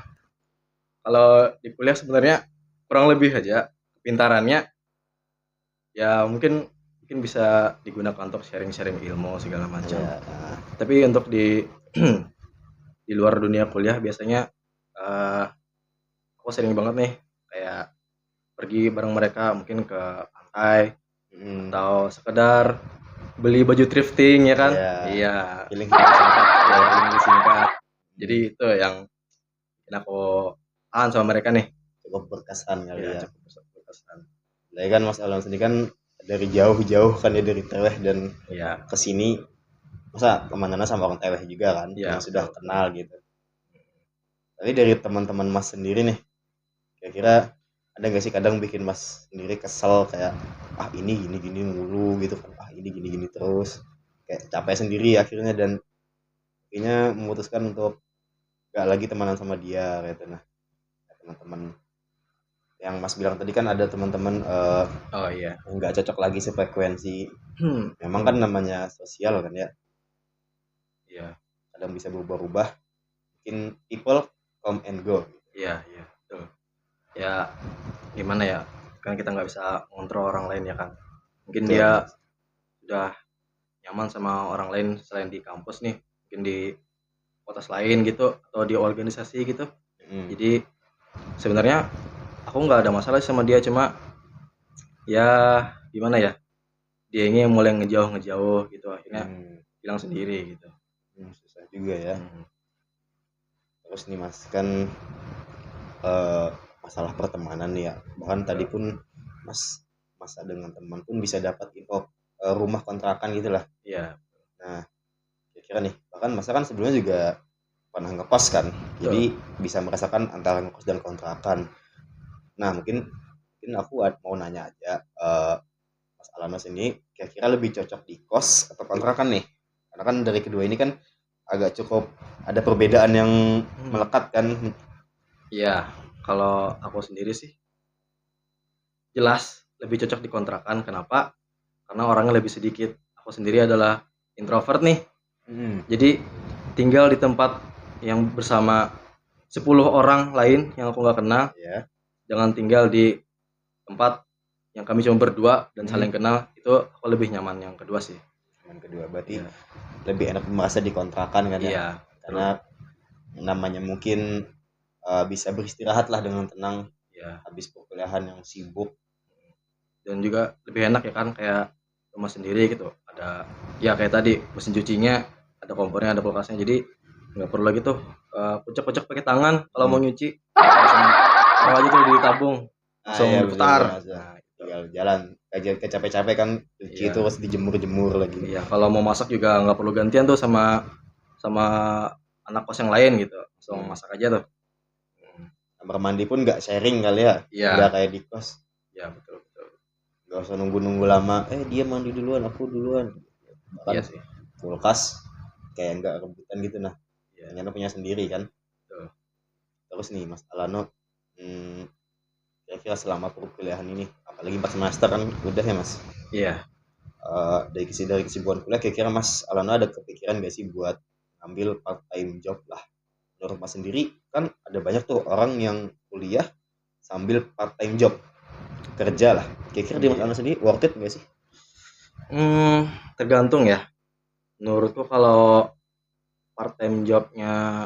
Kalau di kuliah sebenarnya kurang lebih aja pintarannya ya mungkin bisa digunakan untuk sharing-sharing ilmu segala macam. Tapi untuk di di luar dunia kuliah biasanya aku sering banget nih kayak pergi bareng mereka mungkin ke pantai atau sekedar beli baju thrifting ya kan. Iya. Feeling singkat. Jadi itu yang aku sama mereka nih. Cukup berkesan kali ya. Cukup berkesan. Jadi kan Mas Alon sendiri kan dari jauh-jauh kan ya dari Teweh dan ke sini masa temanannya sama orang Teweh juga kan yang sudah kenal gitu. Tapi dari teman-teman Mas sendiri nih kira-kira ada nggak sih kadang bikin Mas sendiri kesel kayak ini gini mulu gitu kan, ini gini terus kayak capek sendiri akhirnya dan akhirnya memutuskan untuk gak lagi temenan sama dia gitu. Nah teman-teman yang Mas bilang tadi kan ada teman-teman nggak cocok lagi sefrekuensi. Memang kan namanya sosial kan ya. Iya. Kadang bisa berubah-ubah. Mungkin people come and go. Iya betul. Ya gimana ya? Kan kita nggak bisa ngontrol orang lain ya kan. Mungkin betul. Dia sudah nyaman sama orang lain selain di kampus nih. Mungkin di kota lain gitu atau di organisasi gitu. Jadi sebenarnya aku nggak ada masalah sama dia, cuma ya gimana ya, dia ini mulai ngejauh gitu akhirnya hilang sendiri gitu. Susah juga ya. Terus nih Mas kan masalah pertemanan ya, bahkan tadi pun Mas dengan teman pun bisa dapat info rumah kontrakan gitu lah. Iya. Nah kira-kira nih bahkan Mas kan sebelumnya juga pernah ngekos kan. Jadi bisa merasakan antara ngekos dan kontrakan. Nah mungkin aku mau nanya aja Mas Alanos ini kira-kira lebih cocok di kos atau kontrakan nih, karena kan dari kedua ini kan agak cukup ada perbedaan yang melekat kan. Iya, kalau aku sendiri sih jelas lebih cocok di kontrakan. Kenapa? Karena orangnya lebih sedikit. Aku sendiri adalah introvert nih. Jadi tinggal di tempat yang bersama 10 orang lain yang aku nggak kenal. Jangan tinggal di tempat yang kami cuma berdua dan Hmm. saling kenal, itu aku lebih nyaman yang kedua sih. Yang kedua berarti Iya. lebih enak merasa dikontrakan kan ya, Iya, karena namanya mungkin bisa beristirahat lah dengan tenang iya. habis perkuliahan yang sibuk. Dan juga lebih enak ya kan, kayak rumah sendiri gitu. Ada ya kayak tadi mesin cucinya, ada kompornya, ada kulkasnya. Jadi nggak perlu lagi tuh kucek-kucek pakai tangan kalau mau nyuci. Langsung taruh aja tuh di tabung, langsung Iya betul diputar. Mas ya. Nah, itu. Tinggal jalan aja capek-capek kan cuci Iya. itu terus dijemur-jemur lagi. Iya, kalau mau masak juga nggak perlu gantian tuh sama sama anak kos yang lain gitu. Langsung masak aja tuh. Kamar mandi pun nggak sharing kali ya, Iya. nggak kayak di kos, Iya, betul betul. nggak usah nunggu-nunggu lama, dia mandi duluan aku duluan, bahkan Iya sih. kulkas kayak nggak rebutan gitu. Nah Iya, ternyata punya sendiri kan. betul. Terus nih Mas Alano, kira-kira selama perkuliahan ini apalagi 4 semester kan udah ya Mas, Iya. dari kesibukan kuliah kira-kira Mas Alano ada kepikiran gak sih buat ambil part time job lah? Menurut Mas sendiri kan ada banyak tuh orang yang kuliah sambil part time job kerja lah, kira-kira di Mas Alano sendiri worth it gak sih? Tergantung ya. Menurutku kalau part time jobnya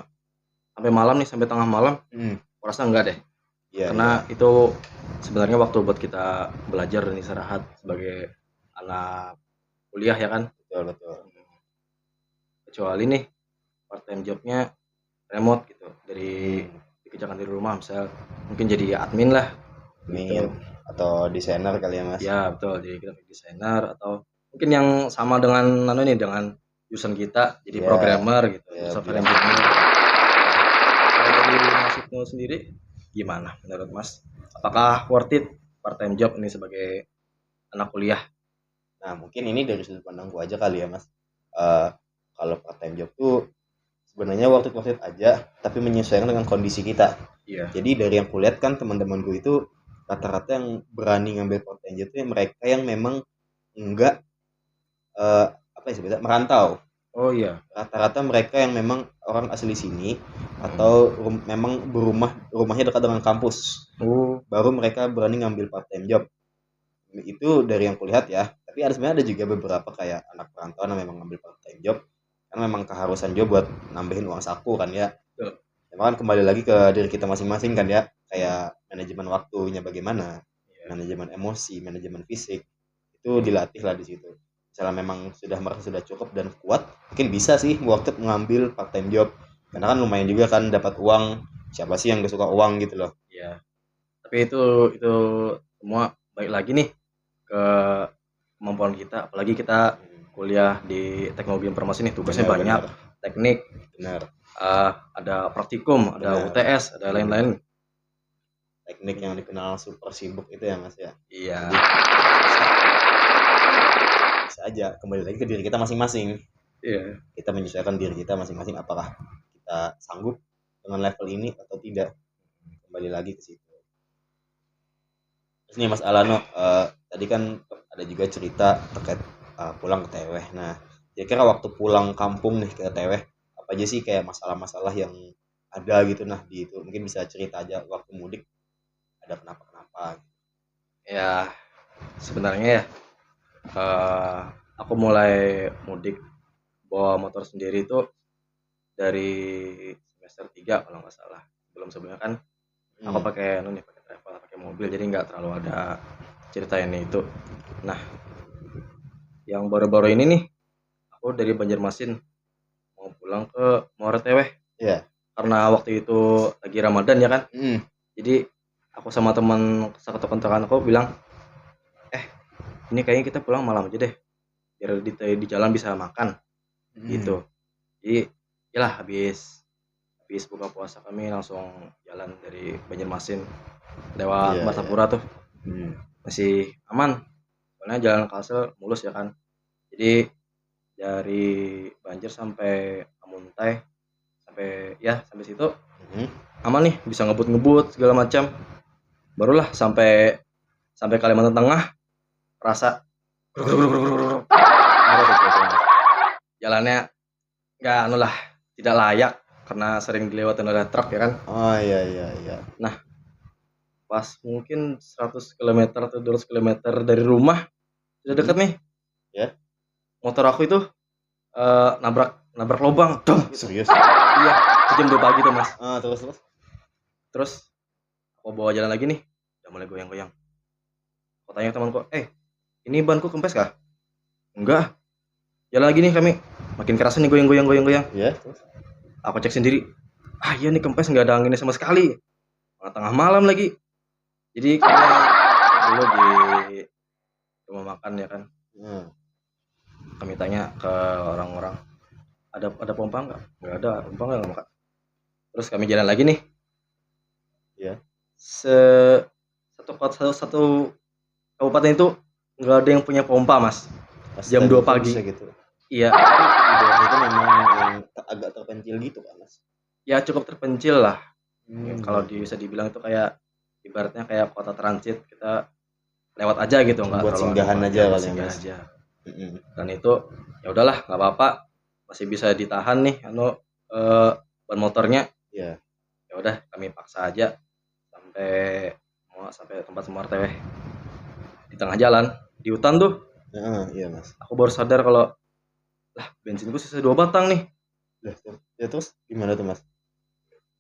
sampai malam nih, sampai tengah malam, aku rasa enggak deh. Iya, Karena itu sebenarnya waktu buat kita belajar dan istirahat sebagai anak kuliah ya kan. betul. Kecuali nih part time jobnya remote gitu, dikerjakan dari rumah, misal mungkin jadi admin lah gitu. Atau desainer kali ya Mas? Ya betul, jadi graphic designer, atau mungkin yang sama dengan dengan jurusan kita, jadi Iya. programmer gitu, Iya, software bilang. engineer. Kalau dari Masukno sendiri gimana menurut Mas? Apakah worth it part time job ini sebagai anak kuliah? Nah mungkin ini dari sudut pandangku aja kali ya Mas. Kalau part time job tuh sebenarnya worth it aja, tapi menyesuaikan dengan kondisi kita. Iya. Jadi dari yang kulihat kan teman-temanku itu rata-rata yang berani ngambil part time job itu mereka yang memang enggak apa ya sebetulnya merantau. Oh iya. Rata-rata mereka yang memang orang asli sini atau memang rumahnya dekat dengan kampus. Baru mereka berani ngambil part time job. Itu dari yang kulihat ya. Tapi sebenarnya ada juga beberapa kayak anak perantauan yang memang ngambil part time job karena memang keharusan job buat nambahin uang saku kan ya. Memang kan kembali lagi ke diri kita masing-masing kan ya, kayak manajemen waktunya bagaimana, manajemen emosi, manajemen fisik, itu dilatih lah di situ. Misalnya memang sudah merasa sudah cukup dan kuat, mungkin bisa sih waktu mengambil part time job, karena kan lumayan juga kan dapat uang. Siapa sih yang gak suka uang gitu loh? Iya. Tapi itu semua baik lagi nih ke kemampuan kita, apalagi kita kuliah di teknologi informasi nih, tugasnya banyak, teknik, ada praktikum, ada UTS, ada lain-lain. Teknik yang dikenal super sibuk itu ya Mas ya. Iya. Bisa aja kembali lagi ke diri kita masing-masing. Iya. Kita menyesuaikan diri kita masing-masing, apakah kita sanggup dengan level ini atau tidak. Kembali lagi ke situ. Terus nih Mas Alano, tadi kan ada juga cerita terkait pulang ke TW. Nah, kira-kira waktu pulang kampung nih ke TW, apa aja sih kayak masalah-masalah yang ada gitu, nah di itu mungkin bisa cerita aja waktu mudik ada kenapa-kenapa. Ya, sebenarnya ya aku mulai mudik bawa motor sendiri itu dari semester 3 kalau nggak salah. Sebelumnya kan aku pakai pakai travel, pakai mobil, jadi nggak terlalu ada cerita ini itu. Nah, yang baru-baru ini nih aku dari Banjarmasin mau pulang ke Muara Teweh. Iya. Karena waktu itu lagi Ramadan ya kan. Jadi aku sama teman satu kontrakan aku bilang, ini kayaknya kita pulang malam aja deh, biar di jalan bisa makan gitu. Jadi yalah, habis buka puasa kami langsung jalan dari Banjarmasin lewat Martapura tuh. Masih aman, soalnya jalan Kalsel mulus ya kan. Jadi dari Banjar sampai Amuntai, sampai situ aman nih, bisa ngebut segala macam. Barulah sampai Kalimantan Tengah rasa jalannya nggak tidak layak karena sering dilewatin oleh truk ya kan. Oh iya. Nah, pas mungkin 100 kilometer atau 200 kilometer dari rumah, udah deket nih, Ya. motor aku itu nabrak nabrak lubang, dong. Serius? Iya, jam 2 pagi tuh mas. Terus. Terus aku bawa jalan lagi nih, udah mulai goyang-goyang. Aku tanya temanku, ini banku kempes kah? Enggak. Jalan lagi nih kami, makin keras nih goyang-goyang. Ya. Terus. Aku cek sendiri, iya nih kempes nggak ada anginnya sama sekali. Tengah malam lagi. Jadi karena dulu di rumah makan ya kan, kami tanya ke orang-orang, ada pompa nggak? Nggak ada, pompa nggak Kak? Terus kami jalan lagi nih. Ya. Satu kabupaten itu nggak ada yang punya pompa mas. Jam 2 pagi. Gitu. Iya. Itu memang yang agak terpencil gitu kan mas? Ya cukup terpencil lah. Kalau bisa dibilang itu kayak ibaratnya kayak kota transit, kita lewat aja gitu, nggak buat singgahan aja kali mas. Dan itu ya udahlah, nggak apa-apa, masih bisa ditahan nih ban motornya. Iya. Ya udah kami paksa aja sampai tempat semua RTW di tengah jalan di hutan tuh. Iya mas. Aku baru sadar kalau lah bensinku sisa 2 batang nih. Ya terus gimana tuh mas?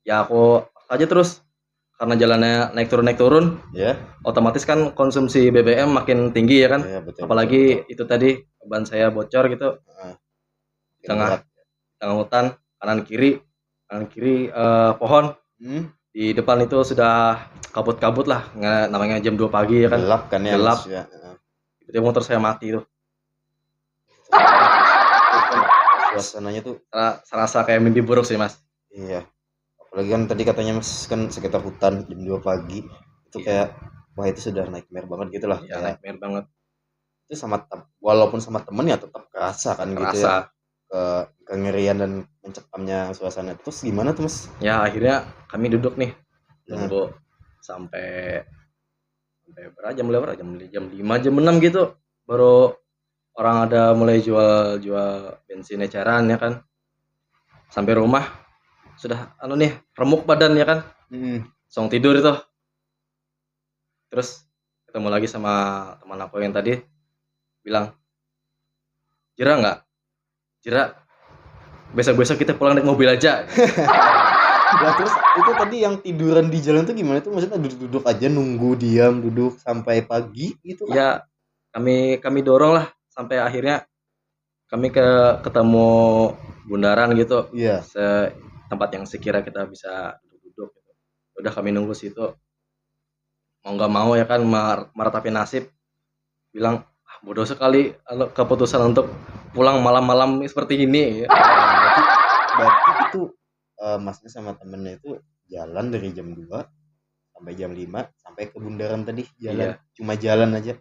Ya aku aja terus, karena jalannya naik turun ya, otomatis kan konsumsi BBM makin tinggi ya kan. Ya, betul, apalagi betul. Itu tadi ban saya bocor gitu. Di tengah hutan, kanan kiri pohon. Di depan itu sudah kabut-kabut lah, namanya jam 2 pagi ya kan. Gelap kan ya. Gelap. Tiba-tiba motor saya mati tuh. Suasananya tuh serasa kayak mimpi buruk sih mas. Iya. Apalagi kan tadi katanya mas kan sekitar hutan jam 2 pagi. Itu kayak wah itu sudah nightmare banget gitu lah. Iya, nightmare banget. Itu walaupun sama temen ya tetap kerasa kan gitu ya. Kengerian dan mencekamnya suasana. Terus gimana tuh mas? Ya akhirnya kami duduk nih nunggu sampai berapa jam 5 jam 6 gitu baru orang ada mulai jual bensin eceran ya kan. Sampai rumah sudah remuk badan ya kan. Langsung tidur itu. Terus ketemu lagi sama teman aku yang tadi bilang, Jira nggak? Jira, besok kita pulang naik mobil aja. Ya terus itu tadi yang tiduran di jalan tuh gimana tuh? Maksudnya duduk aja nunggu diam duduk sampai pagi gitu? Ya kami dorong lah sampai akhirnya kami ketemu bundaran gitu. Iya. Tempat yang sekira kita bisa duduk gitu. Udah kami nunggu situ. Mau nggak mau ya kan meratapi nasib. Bilang bodoh sekali keputusan untuk pulang malam-malam seperti ini. Ya. Berarti itu masnya sama temennya itu jalan dari jam 2 sampai jam 5 sampai ke bundaran tadi jalan. Iya. Cuma jalan aja.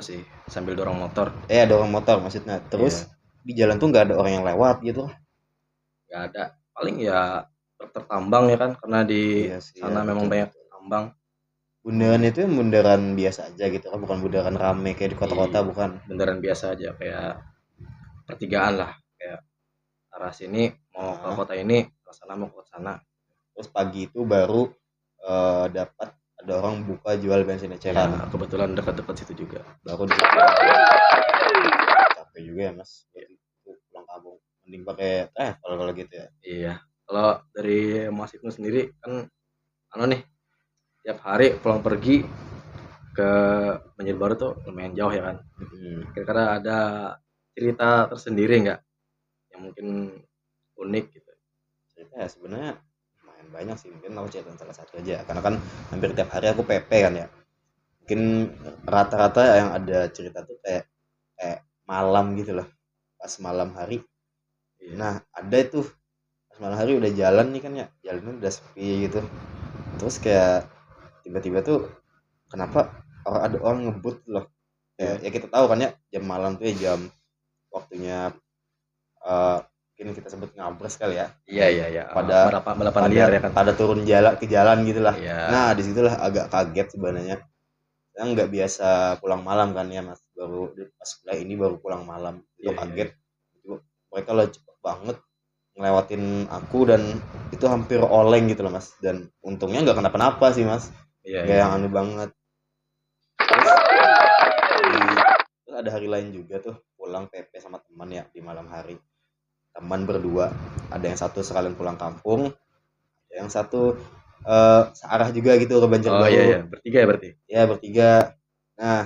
Sih sambil dorong motor. Dorong motor maksudnya. Terus di jalan tuh nggak ada orang yang lewat gitu? Nggak ada. Paling ya tertambang ya kan, karena di sana memang banyak tambang. Bundaran itu bundaran biasa aja gitu kan, bukan bundaran rame kayak di kota-kota. Bukan, bundaran biasa aja kayak pertigaan lah, kayak arah sini mau ke kota ini, ke sana mau ke sana. Terus pagi itu baru dapat ada orang buka jual bensin eceran. Ya, kebetulan dekat-dekat situ juga. Baru capek juga ya mas. Pulang kampung mending pakai kalau gitu ya. Iya. Kalau dari Mas Ibnu sendiri kan tiap hari pulang pergi ke Banjarbaru tuh lumayan jauh ya kan. Kira-kira ada cerita tersendiri nggak yang mungkin unik gitu? Cerita ya sebenarnya lumayan banyak sih, mungkin aku cerita salah satu aja karena kan hampir tiap hari aku PP kan ya. Mungkin rata-rata yang ada cerita tuh kayak malam gitu loh, pas malam hari. Nah ada itu pas malam hari udah jalan nih kan ya, jalannya udah sepi gitu. Terus kayak tiba-tiba tuh kenapa ada orang ngebut loh. Ya kita tahu kan ya jam malam tuh ya jam waktunya mungkin kita sebut ngabres kali ya. Iya. Pada balapan liar ya kan. Pada turun ke jalan gitulah. Nah disitulah agak kaget sebenarnya. Saya nggak biasa pulang malam kan ya mas. Baru pas kuliah ini baru pulang malam. Itu kaget. Itu mereka lah cepet banget ngelewatin aku dan itu hampir oleng gitu loh mas. Dan untungnya nggak kenapa-napa sih mas. Iya, nggak iya, yang iya. aneh banget. Terus terus ada hari lain juga tuh pulang PP sama teman ya di malam hari. Teman berdua, ada yang satu sekalian pulang kampung, ada yang satu searah juga gitu ke Oh iya, iya, Banjarbaru. bertiga ya berarti. Ya bertiga. Nah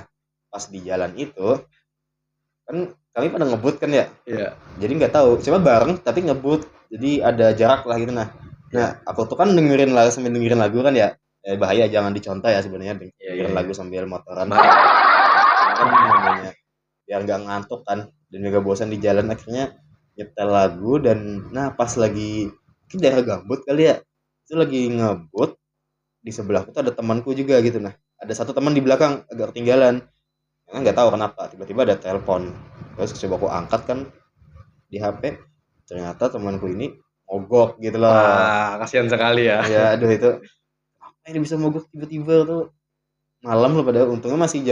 pas di jalan itu kan kami pada ngebut kan ya, Iya, jadi nggak tahu cuma bareng tapi ngebut, jadi ada jarak lah gitu. Nah iya, aku tuh kan dengerin lagu sambil dengerin lagu kan ya, bahaya jangan dicontoh ya sebenarnya, iya, iya, dengerin iya. lagu sambil motoran Bahaya. karena kan namanya biar nggak ngantuk kan dan juga bosan di jalan, akhirnya nyetel lagu. Dan nah pas lagi mungkin daerah gambut kali ya, itu lagi ngebut, di sebelahku tuh ada temanku juga gitu. Nah ada satu teman di belakang agak ketinggalan, karena nggak tahu kenapa tiba-tiba ada telepon. Terus coba aku angkat kan di HP, ternyata temanku ini mogok gitu loh. Wah, kasihan sekali ya. Ya aduh itu apa ini bisa mogok tiba-tiba tuh, malam loh, padahal untungnya masih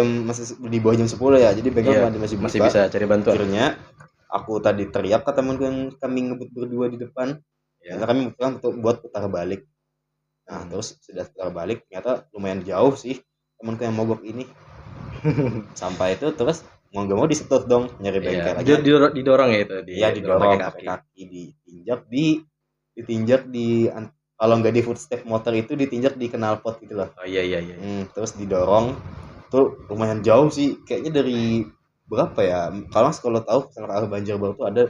di bawah jam 10 ya, jadi bengkel Iya, masih masih buka. bisa cari bantuan. Akhirnya aku tadi teriak ke temanku yang kami ngebut berdua di depan, ternyata Ya. kami memutuskan untuk buat putar balik. Nah Hmm. terus sudah putar balik ternyata lumayan jauh sih temanku yang mogok ini. Sampai itu terus mau gak mau disetut dong nyari Iya, bengkel. Akhirnya didorong ya itu, ya didorong pakai didorong pakai kaki. kaki, ditinjak kalau nggak di footstep motor itu ditinjak di knalpot gitu loh. Oh iya, iya, iya, iya. Terus didorong tuh lumayan jauh sih kayaknya, dari berapa ya, kalau tahu kalau ke arah Banjarbaru tuh ada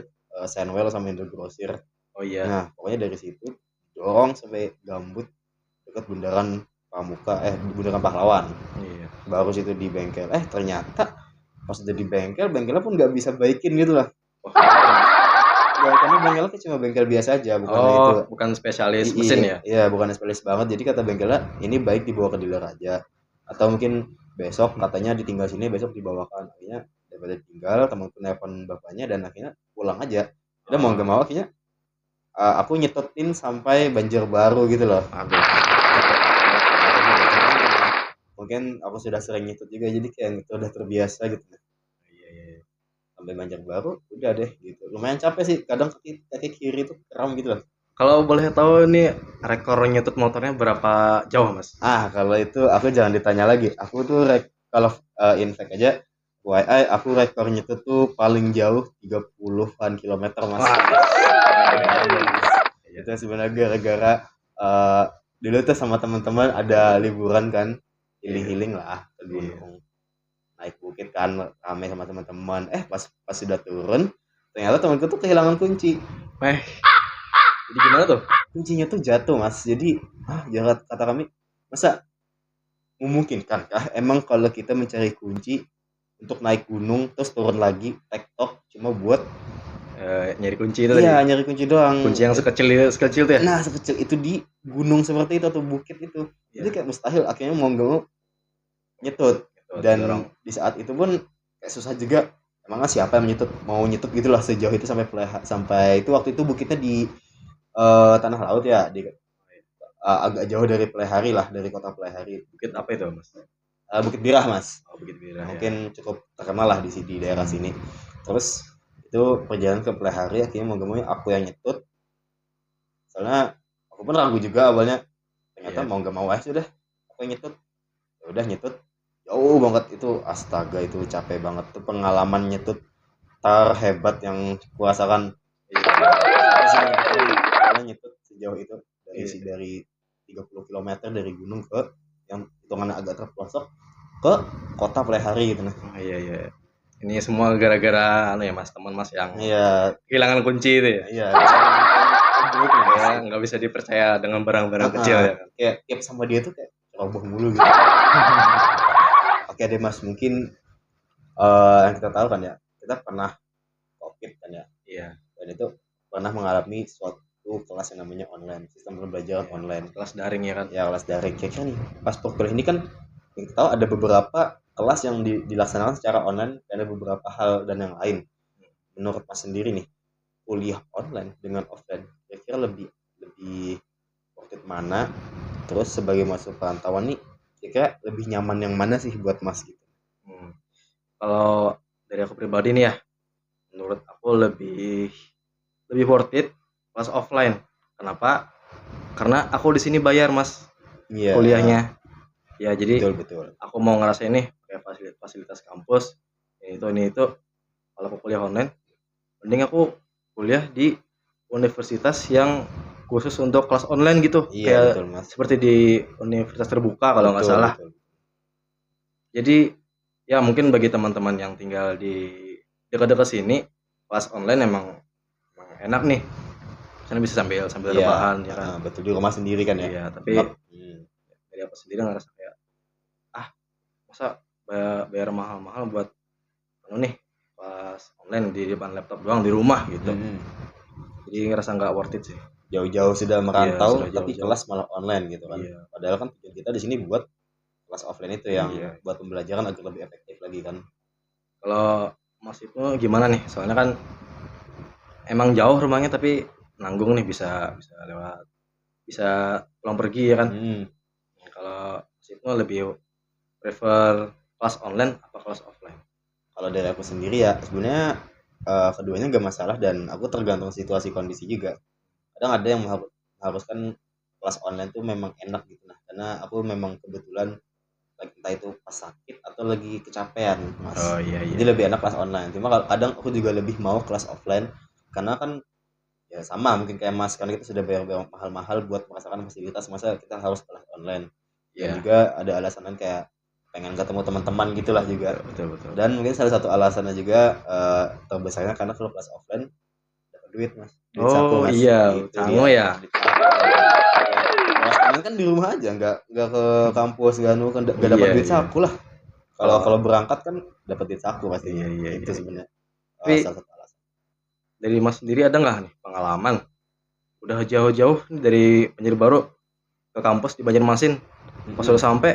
Senwell sama Indogrosir. Oh iya. Nah pokoknya dari situ dorong sampai Gambut dekat bundaran Pramuka, bundaran Pahlawan, Iya. baru situ di bengkel. Ternyata pas udah di bengkel, bengkelnya pun nggak bisa baikin gitu lah. Wah. Ya, karena bengkelnya cuma bengkel biasa aja, bukan Oh, itu. bukan spesialis mesin ya? Iya, bukan spesialis banget. Jadi kata bengkelnya ini baik dibawa ke dealer aja. Atau mungkin besok katanya ditinggal sini, besok dibawakan. Akhirnya daripada tinggal, temanku nelpon bapaknya dan akhirnya pulang aja. Udah mau gak Oh, mau akhirnya aku nyetetin sampai Banjarbaru gitu loh. aduh. Mungkin aku sudah sering nyetut juga jadi kayak itu udah terbiasa gitu. Iya, iya, iya. Sampai Banjarbaru udah deh gitu. Lumayan capek sih, kadang kaki kiri tuh kram gitu loh. Kalau boleh tahu nih rekor nyetut motornya berapa jauh, Mas? Kalau itu aku jangan ditanya lagi. Aku tuh kalau infek aja, FYI aku rekornya tuh paling jauh 30-an kilometer Mas. Wah, iya. Itu sebenarnya gara-gara eh, dulu tuh sama teman-teman ada liburan kan, healing-healing lah ke Iya. gunung. Naik bukit kan rame sama teman-teman. Pas pas sudah turun, ternyata temanku tuh kehilangan kunci. Eh, jadi gimana tuh? Kuncinya tuh jatuh Mas. Jadi jangan, kata kami, masa memungkinkan kah emang kalau kita mencari kunci untuk naik gunung terus turun lagi tektok cuma buat Nyari kunci itu tadi. nyari kunci doang. Kunci yang sekecil sekecil tuh ya? Nah sekecil itu di gunung seperti itu atau bukit itu, jadi Iya. kayak mustahil. Akhirnya mau nggak mau nyetut. Gitu, didorong. Dan di saat itu pun kayak susah juga, emangnya siapa yang mau nyetut gitulah sejauh itu sampai itu. Waktu itu bukitnya di tanah laut ya, di agak jauh dari Plehari lah, dari kota Plehari. Bukit apa itu, Mas? Bukit Birah Mas. Oh, Bukit Bira ya. Mungkin cukup terkenal lah di daerah sini. Terus itu perjalanan ke Plehari, akhirnya mau gak mau aku yang nyetut, soalnya aku pun ragu juga awalnya. Ternyata Iya. mau gak mau sudah aku yang nyetut. Ya udah nyetut jauh banget itu, astaga itu capek banget tuh, pengalaman nyetut terhebat yang kurasakan. Karena nyetut sejauh itu dari 30 km dari gunung ke yang hitungannya agak terpelosok ke kota Plehari gitu. Oh, iya, iya. Ini semua gara-gara ya Mas, teman Mas yang Iya, kehilangan kunci itu ya? iya. Ya, nggak bisa dipercaya dengan barang-barang kecil ya kan? Kayak tiap sama dia tuh kayak ceroboh mulu gitu. Oke deh Mas, mungkin yang kita tahu kan ya, kita pernah COVID kan ya, Iya, dan itu pernah mengalami suatu kelas yang namanya online, sistem pembelajaran online. kelas daring ya kan? Ya kelas daring. Kira-kira nih, pas kuliah ini kan yang kita tahu ada beberapa kelas yang dilaksanakan secara online dan ada beberapa hal dan yang lain. Menurut Mas sendiri nih, kuliah online dengan offline kira-kira lebih lebih worth it mana? Terus sebagai masuk perantauan nih, kira-kira lebih nyaman yang mana sih buat Mas gitu? Hmm. Kalau dari aku pribadi nih ya, menurut aku lebih worth it kelas offline. Kenapa? Karena aku di sini bayar Mas Iya. kuliahnya. Ya jadi Betul betul. aku mau ngerasain nih kayak fasilitas kampus ini itu. Kalau aku kuliah online mending aku kuliah di universitas yang khusus untuk kelas online gitu, Iya betul kayak Mas. seperti di universitas terbuka kalau nggak Betul salah. betul. Jadi ya mungkin bagi teman-teman yang tinggal di dekat-dekat sini, kelas online emang enak nih, karena bisa sambil sambil Iya, rebahan ya kan. heeh, betul di rumah sendiri kan ya. Iya, tapi Cuma dari aku sendiri ngerasa kayak ah masa bayar mahal-mahal buat anu nih kelas online di depan laptop doang di rumah gitu. mhm, Jadi ngerasa nggak worth it sih. jauh-jauh sudah Iya merantau sudah tapi jauh-jauh. kelas malah online gitu kan. Iya, Padahal kan tujuan kita di sini buat kelas offline itu yang iya. buat pembelajaran agar lebih efektif lagi kan. Kalau Mas itu gimana nih? Soalnya kan emang jauh rumahnya tapi nanggung nih bisa bisa lewat bisa pulang pergi ya kan. Mhm. Kalau Mas itu lebih prefer kelas online apa kelas offline? Kalau dari aku sendiri ya sebenarnya keduanya gak masalah dan aku tergantung situasi kondisi juga. Kadang ada yang mengharuskan kelas online tuh memang enak gitu nah karena aku memang kebetulan entah itu pas sakit atau lagi kecapean Mas. Oh iya iya Jadi lebih iya. enak kelas online. Cuma kadang aku juga lebih mau kelas offline karena kan ya sama mungkin kayak Mas karena kita sudah bayar-bayar mahal-mahal buat merasakan fasilitas masa kita harus kelas online. Dan Iya, juga ada alasan lain kayak pengen ketemu teman-teman gitulah juga. betul betul betul. Dan mungkin salah satu alasannya juga terbesarnya karena kalau kelas offline dapat duit Mas. Duit saku Oh Mas. iya, Itu Canggu dia. ya. Duit saku. Kelas online kan di rumah aja nggak ke kampus nggak dapat Iya duit iya. saku lah. Kalau Kalau kalau berangkat kan dapat duit saku pastinya. iya iya Itu iya iya. sebenarnya Tapi salah satu alasan. dari Mas sendiri ada nggak nih pengalaman udah jauh-jauh nih dari Banjarbaru ke kampus di Banjarmasin, pas udah Mhm. sampai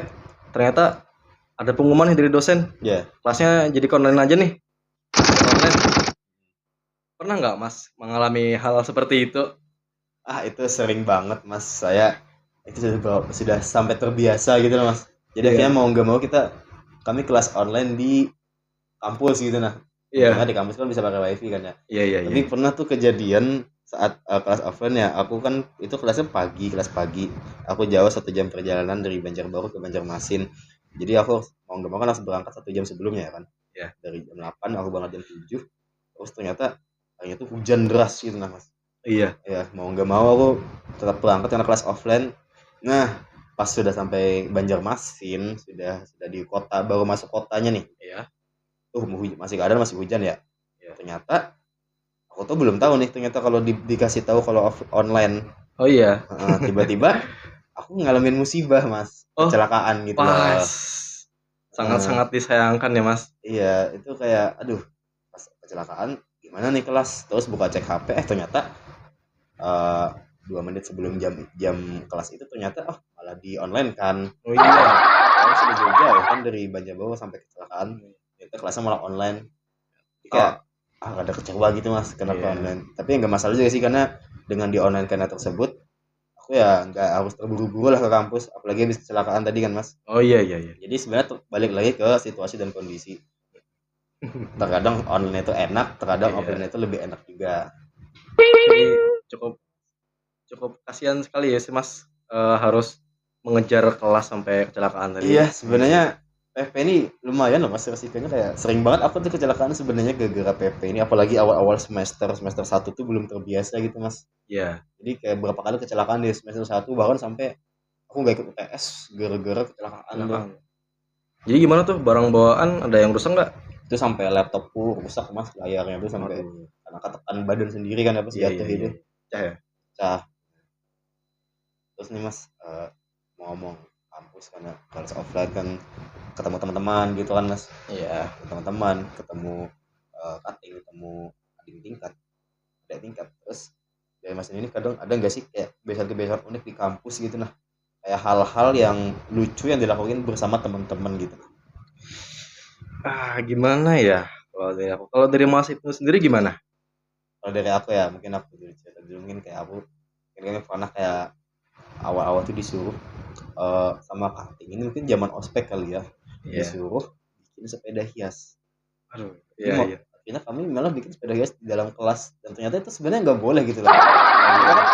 ternyata ada pengumuman nih dari dosen Ya, kelasnya jadi online aja nih, kelas online. Pernah nggak Mas mengalami hal seperti itu? itu sering banget Mas. Saya itu sudah sampai terbiasa gitu loh Mas. Jadi akhirnya Iya mau nggak mau kami kelas online di kampus gitu nah. Untungnya iya di kampus kan bisa pakai wifi kan ya. iya iya Tapi iya. pernah tuh kejadian saat kelas offline ya. Aku kan itu kelasnya pagi, kelas pagi. Aku jauh 1 jam perjalanan dari Banjarbaru ke Banjarmasin. Jadi aku mau nggak mau kan harus berangkat 1 jam sebelumnya ya kan. Iya Dari jam 8 aku berangkat jam 7. Terus ternyata harinya tuh hujan deras gitu nah Mas. iya Ya mau nggak mau aku tetap berangkat karena kelas offline. Nah pas sudah sampai Banjarmasin sudah di kota baru masuk kotanya nih. iya Masih keadaan masih hujan ya. iya. Ternyata aku tuh belum tahu nih ternyata kalau dikasih tahu kalau online. Oh iya. Tiba-tiba aku ngalamin musibah Mas, Oh kecelakaan gitu pas, loh. Heeh, sangat-sangat disayangkan ya Mas. iya itu kayak aduh pas kecelakaan gimana nih kelas terus buka cek HP ternyata eh 2 menit sebelum jam jam kelas itu ternyata malah di online kan. Oh iya. Aku sudah jauh-jauh kan dari Banjarbaru sampai kecelakaan ternyata kelasnya malah online. Jadi kayak Oh ada kecewa gitu Mas kenapa iya online. Tapi nggak masalah juga sih karena dengan di online karena tersebut aku ya nggak harus terburu-buru lah ke kampus apalagi habis kecelakaan tadi kan Mas. oh iya iya iya. Jadi sebenarnya balik lagi ke situasi dan kondisi. Terkadang online itu enak, terkadang offline Iya. itu lebih enak juga. Jadi cukup cukup kasihan sekali ya sih Mas, harus mengejar kelas sampai kecelakaan tadi. Iya, Iya sih. sebenarnya PP ini lumayan loh Mas resikonya kayak sering banget aku tuh kecelakaan sebenarnya gara-gara PP ini apalagi awal-awal semester 1 tuh belum terbiasa gitu Mas. Iya. Jadi kayak berapa kali kecelakaan di semester 1 bahkan sampai aku nggak ikut UTS gara-gara kecelakaan tuh. Kecelakaan. Jadi gimana tuh barang bawaan ada yang rusak nggak? Itu sampai laptopku rusak Mas layarnya tuh sampai Waduh. karena ketekan badan sendiri kan habis Iya iya jatuh iya itu. iya. Pecah ya? Pecah. Terus nih Mas, mau ngomong kampus karena kelas offline kan ketemu teman-teman gitu kan Mas. Iya. Teman-teman, ketemu cutting, ketemu adik tingkat, adik tingkat. Terus dari Mas ini kadang ada nggak sih kayak kebiasaan-kebiasaan unik di kampus gitu nah? Kayak hal-hal yang lucu yang dilakuin bersama teman-teman gitu. Gimana ya kalau dari aku? Kalau dari Mas Ibnu sendiri gimana? Kalau dari aku ya mungkin aku dulu cerita dulu mungkin kayak aku mungkin pernah kayak awal-awal tuh disuruh sama cutting ini mungkin zaman ospek kali ya Iya. disuruh bikin sepeda hias. Aduh, Jadi iya mau iya. akhirnya kami malah bikin sepeda hias di dalam kelas dan ternyata itu sebenarnya nggak boleh gitu loh. Nah, kita kan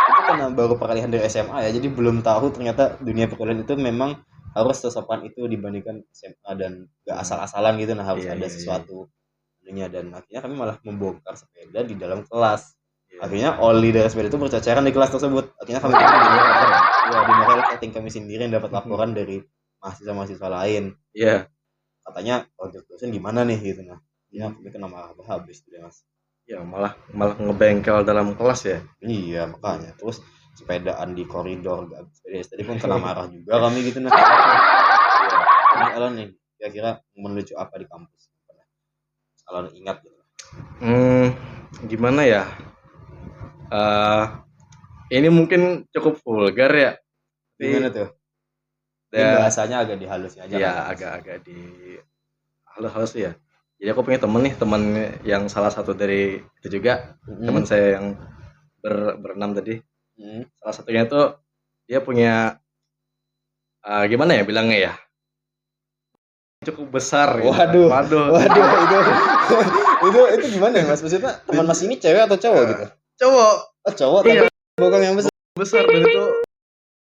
itu karena baru peralihan dari SMA ya, jadi belum tahu ternyata dunia perkuliahan itu memang harus sesopan itu dibandingkan SMA dan gak asal-asalan gitu. Nah harus Iya, ada iya, iya. sesuatu ininya, dan akhirnya kami malah membongkar sepeda di dalam kelas. Iya. Akhirnya oli dari sepeda itu berceceran di kelas tersebut. Akhirnya kami dimarahin setting kami sendiri yang dapat laporan dari mahasiswa-mahasiswa lain. Iya. Katanya dosen gimana nih gitu. Nah ya kami kena marah habis tuh Mas. Ya malah ngebengkel dalam kelas ya. Iya makanya terus sepedaan di koridor gak habis. Tadi pun kena marah juga kami gitu. Nah ini Alan nih kira-kira menuju apa di kampus, Alan ingat gitu. Gimana ya, ini mungkin cukup vulgar ya, Gimana tapi tuh? Mungkin ya, bahasanya agak dihalusin aja ya kali ya, Mas. agak-agak di halus-halus ya. Jadi aku punya temen yang salah satu dari itu juga, teman saya yang berenam tadi. Salah satunya itu dia punya gimana ya bilangnya ya, cukup besar gitu. Waduh itu gimana ya Mas? Maksudnya teman Mas ini cewek atau cowok gitu? Cowok. Oh cowok Iya. tapi bokong yang besar dan itu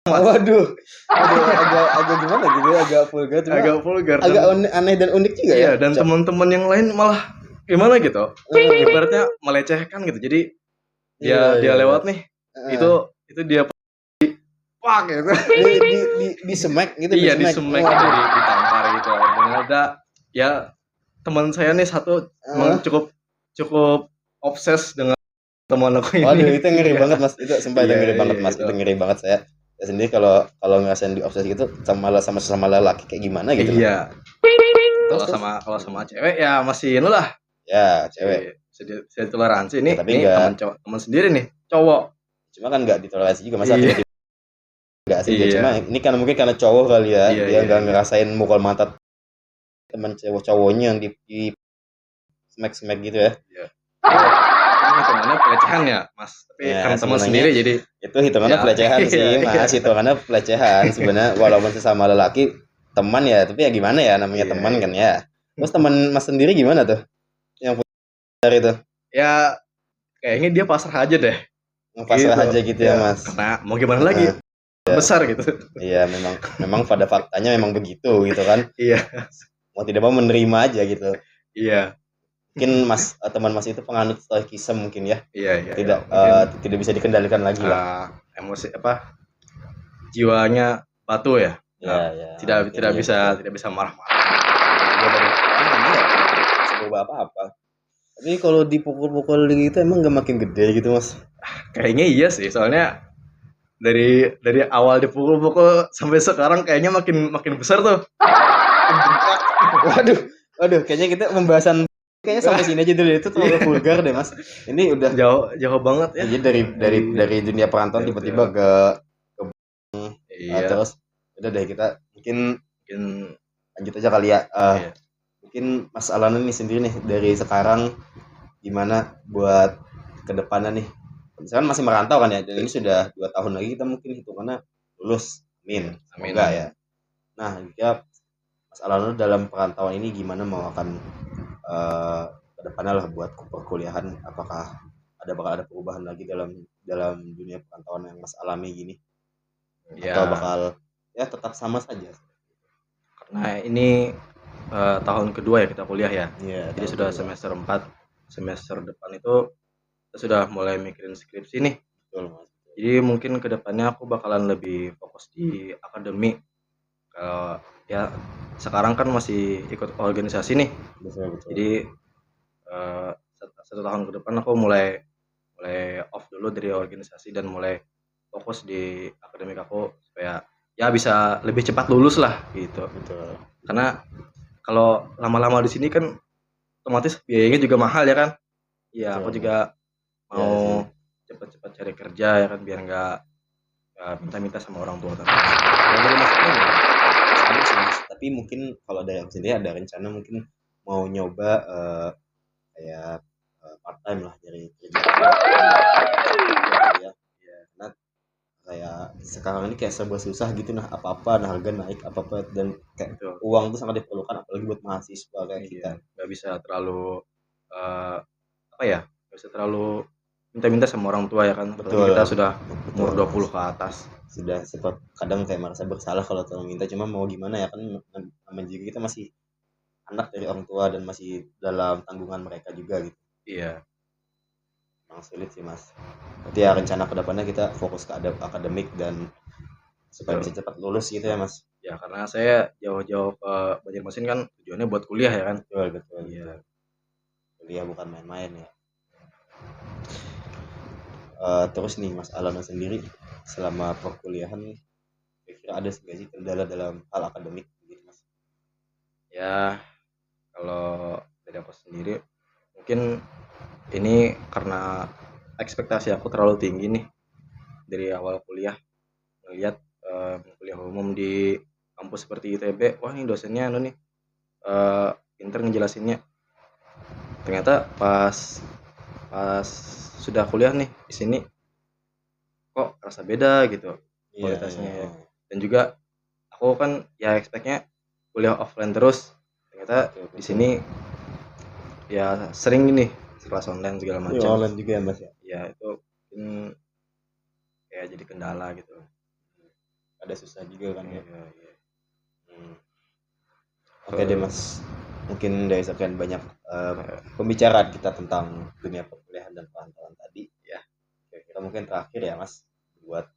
waduh agak gimana gitu, agak vulgar cuma agak vulgar, agak aneh dan unik juga ya. Iya, dan teman-teman yang lain malah gimana gitu, ibaratnya melecehkan gitu. Jadi dia lewat nih, itu dia pak gitu. di smack gitu. Iya, di smack gitu, ditampar gitu. Dan ada ya teman saya nih satu emang cukup obses dengan teman aku ini. Waduh itu ngeri banget Mas, itu sumpah itu ngeri banget Mas, itu ngeri banget. Saya sendiri kalau ngerasain di obses gitu sama sesama lelaki kayak gimana gitu. Iya. Kalau sama cewek ya masih inu lah. Ya, cewek. Bisa toleransi nih. Ya, tapi teman sendiri nih, cowok. Cuma kan nggak ditoleransi juga Mas. Enggak sih, cuma ini kan mungkin karena cowok kali ya, dia nggak ngerasain mukul mata teman cowoknya yang di smack gitu ya. Iya. Hitungannya pelecehan ya Mas, tapi karena teman sendiri jadi itu hitungannya pelecehan sih Mas, hitungannya pelecehan sebenarnya walaupun sesama lelaki teman ya, tapi ya gimana ya namanya teman kan ya. Terus teman Mas sendiri gimana tuh yang punya itu? Ya kayaknya dia pasrah aja deh. Pasrah aja gitu ya Mas. Karena mau gimana lagi? Besar gitu. Iya memang pada faktanya memang begitu gitu kan. Iya. Mau tidak mau menerima aja gitu. Iya. Mungkin teman Mas itu penganut stoikisme mungkin ya. Iya. Tidak bisa dikendalikan lagi lah. Emosi jiwanya batu ya. Ya. Tidak bisa marah-marah. Coba apa-apa. Tapi kalau dipukul-pukul gitu emang gak makin gede gitu Mas? Kayaknya iya sih, soalnya dari awal dipukul-pukul sampai sekarang kayaknya makin besar tuh. Waduh, kayaknya kita pembahasan kayaknya sampai sini aja dulu, itu terlalu vulgar deh Mas. Ini udah jauh banget ya. Jadi dari dunia perantauan tiba-tiba ke terus udah deh kita mungkin lanjut aja kali ya. Mungkin Mas Alan nih sendiri nih dari sekarang gimana buat kedepannya nih? Misalkan masih merantau kan ya, dan ini sudah 2 tahun lagi kita mungkin hitungannya lulus, amin. Semoga ya. Nah, ya Mas Alan dalam perantauan ini gimana mau akan kedepannya lah buat perkuliahan, apakah bakal ada perubahan lagi dalam dunia perantauan yang Mas alami gini? Atau bakal ya tetap sama saja? Karena ini tahun kedua ya kita kuliah ya. Jadi sudah semester 4. Semester depan itu kita sudah mulai mikirin skripsi nih. Betul, Mas. Jadi mungkin kedepannya aku bakalan lebih fokus di akademik. Kalau ya sekarang kan masih ikut organisasi nih. Betul. Jadi 1 tahun ke depan aku mulai off dulu dari organisasi dan mulai fokus di akademik aku supaya ya bisa lebih cepat lulus lah gitu. Betul. Karena kalau lama-lama di sini kan otomatis biayanya juga mahal ya kan. Iya, aku juga mau cepat-cepat cari kerja ya kan, biar nggak minta-minta sama orang tua terus. Tapi mungkin kalau dari aku sendiri ada rencana mungkin mau nyoba kayak part time lah dari kerja. Nah, kayak sekarang ini kayak serba susah gitu, nah apa-apa nah harga naik apa-apa, dan kayak uang tuh sangat diperlukan apalagi buat mahasiswa kayak kita. Nggak bisa terlalu nggak bisa terlalu minta-minta sama orang tua ya kan. Apalagi Betul. kita sudah umur Betul. 20 ke atas. Sudah sempat kadang kayak merasa bersalah kalau tolong minta, cuma mau gimana ya kan, namanya juga kita masih anak dari orang tua dan masih dalam tanggungan mereka juga gitu. Iya. Emang sulit sih mas. Berarti ya rencana kedepannya kita fokus ke akademik dan supaya Betul. bisa cepat lulus gitu ya mas. Ya karena saya jauh-jauh ke Banjarmasin kan tujuannya buat kuliah ya kan. Betul. Iya. Kuliah bukan main-main ya. Terus nih mas Alana sendiri selama perkuliahan kira-kira ada nggak sih kendala dalam hal akademik gitu mas? Ya kalau dari aku sendiri mungkin ini karena ekspektasi aku terlalu tinggi nih dari awal kuliah, melihat kuliah umum di kampus seperti ITB, wah ini dosennya nih pinter ngejelasinnya. Ternyata pas sudah kuliah nih di sini kok rasa beda gitu kualitasnya. Iya. Dan juga aku kan ya expect-nya kuliah offline terus, ternyata Betul. di sini ya sering nih kelas online segala Iya, macam. online juga ya mas ya. Ya itu mungkin ya jadi kendala gitu. Ada susah juga kan ya. Iya. Oke deh mas, mungkin dari sekian banyak pembicaraan kita tentang dunia perkuliahan dan perantauan tadi ya, kira-kira mungkin terakhir ya mas, buat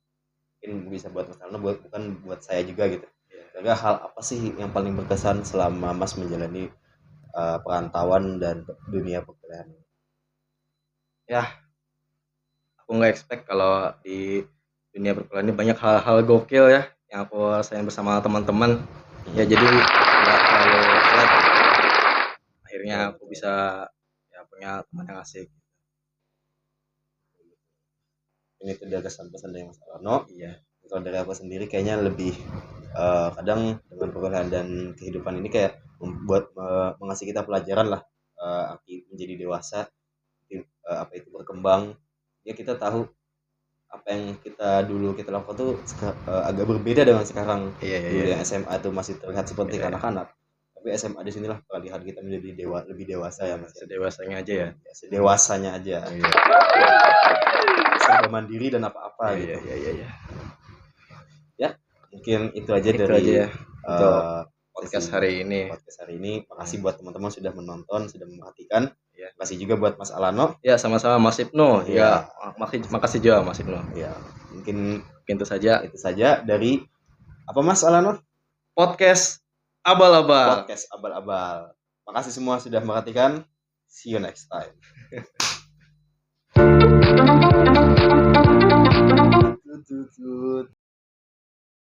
mungkin bisa buat mas Alno, bukan buat saya juga gitu. Kira-kira hal apa sih yang paling berkesan selama mas menjalani perantauan dan dunia perkuliahan? Ya, aku nggak expect kalau di dunia perkuliahan ini banyak hal-hal gokil ya yang aku rasain bersama teman-teman. Ya jadi nggak terlalu berat. Akhirnya aku bisa ya punya teman yang asik. Ini tuh dari kesan-pesan dari mas Alno. Iya. Kalau dari aku sendiri kayaknya lebih kadang dengan perkuliahan dan kehidupan ini kayak membuat mengasih kita pelajaran lah, arti menjadi dewasa, apa itu berkembang ya. Kita tahu apa yang dulu kita lakukan tuh agak berbeda dengan sekarang. Dulu yang SMA tuh masih terlihat seperti anak-anak, tapi SMA di sinilah peralihan kita menjadi lebih dewasa ya mas. Sedewasanya aja ya. Sedewasanya aja. Serba mandiri dan apa-apa gitu. Iya. Ya mungkin itu aja Itu dari aja ya untuk podcast sesi hari ini. Makasih buat teman-teman sudah menonton, sudah memperhatikan. Makasih juga buat Mas Alano. Ya sama-sama Mas Ibnu. Ya. Makasih juga Mas Ibnu. Ya mungkin itu saja dari apa Mas Alano? Podcast Abal-abal. Makasih semua sudah memperhatikan. See you next time.